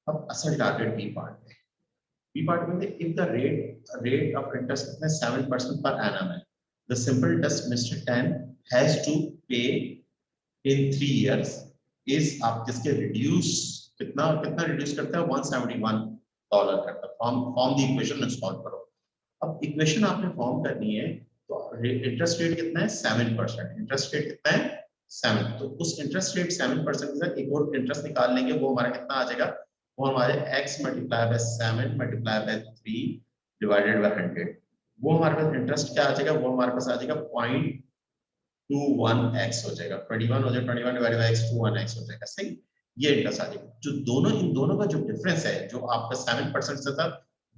Speaker 1: अब असल टारगेट बी पार्ट में, बी पार्ट में if the rate of interest कितना 7% पर एनम है, the simple interest mister 10 has to pay in 3 years is, आप जिसके रिड्यूस कितना कितना रिड्यूस करता है $171 करता है। फॉर्म द इक्वेशन में सॉल्व करो। अब इक्वेशन आपने फॉर्म करनी है, तो इंटरेस्ट रेट कितना है 7%, इंटरेस्ट रेट कितना है 7, तो उस इंटरेस्ट रेट 7% के साथ एक और इंटरेस्ट निकाल लेंगे, वो हमारा कितना आ जाएगा, वो हमारे x multiply by 7 multiply by 3 divided by 100, वो हमारे पास इंटरेस्ट क्या आ जाएगा, वो हमारे पास आ जाएगा 0.21x हो जाएगा, 21 हो जाएगा, 21 डिवाइडेड बाय x 21x हो जाएगा, सही। ये इंटरेस्ट आ जाएगा। जो दोनों इन दोनों का जो डिफरेंस है, जो आपका 7% से था,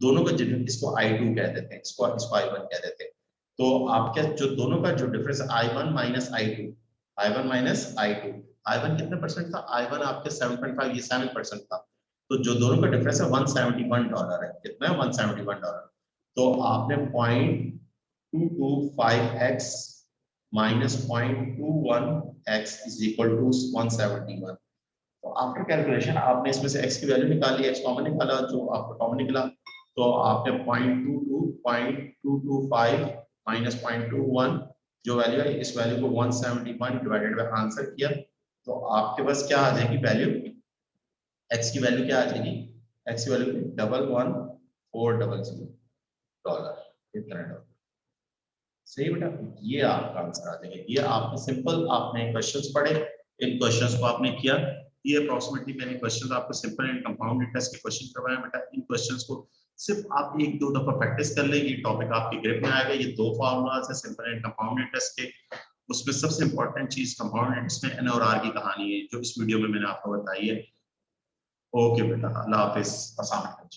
Speaker 1: दोनों का इसको I2 कह देते हैं, इसको I1 कह देते हैं। तो आपके जो दोनों का जो difference I1 minus I2, I1 minus I2, I1 कितने परसेंट था, I1 आपके 7.5, ये 7% था, तो जो दोनों का डिफरेंस है $171 है, कितना है $171, तो आपने 0.225x minus 0.21x is equal to 171। तो आफ्टर कैलकुलेशन आपने इसमें से x की वैल्यू निकाली, x कॉमन निकाला, जो आपका कॉमन निकला, तो आपने 0.25 माइनस 0.21 जो वैल्यू है, इस वैल्यू को 171 डिवाइडेड बाय आंसर किया, तो आपके पास क्या आ जाएगी वैल्यू, x की वैल्यू क्या आ जाएगी, x की वैल्यू $11400 इतना डॉलर, सही बेटा। ये आपका आंसर आ जाएगा। ये आपने सिंपल आपने क्वेश्चंस पढ़े, इन क्वेश्चंस को आपने किया, ये अप्रोक्सीमेटली मैंने क्वेश्चंस आपको सिंपल एंड कंपाउंड इंटरेस्ट के क्वेश्चन करवाए बेटा। इन क्वेश्चंस को सिर्फ आप 1-2 दफा प्रैक्टिस कर ले, ये टॉपिक आपके ग्रिप में आएगा। ये 2 फार्मूलाज है सिंपल एंड कंपाउंड इंटरेस्ट के, उसमें सबसे इंपॉर्टेंट चीज कंपाउंड इंटरेस्ट में एन और आर की कहानी है, जो इस वीडियो में मैंने आपको बताई है। ओके बेटा, अल्लाह हाफिज, अस्सलाम वालेकुम।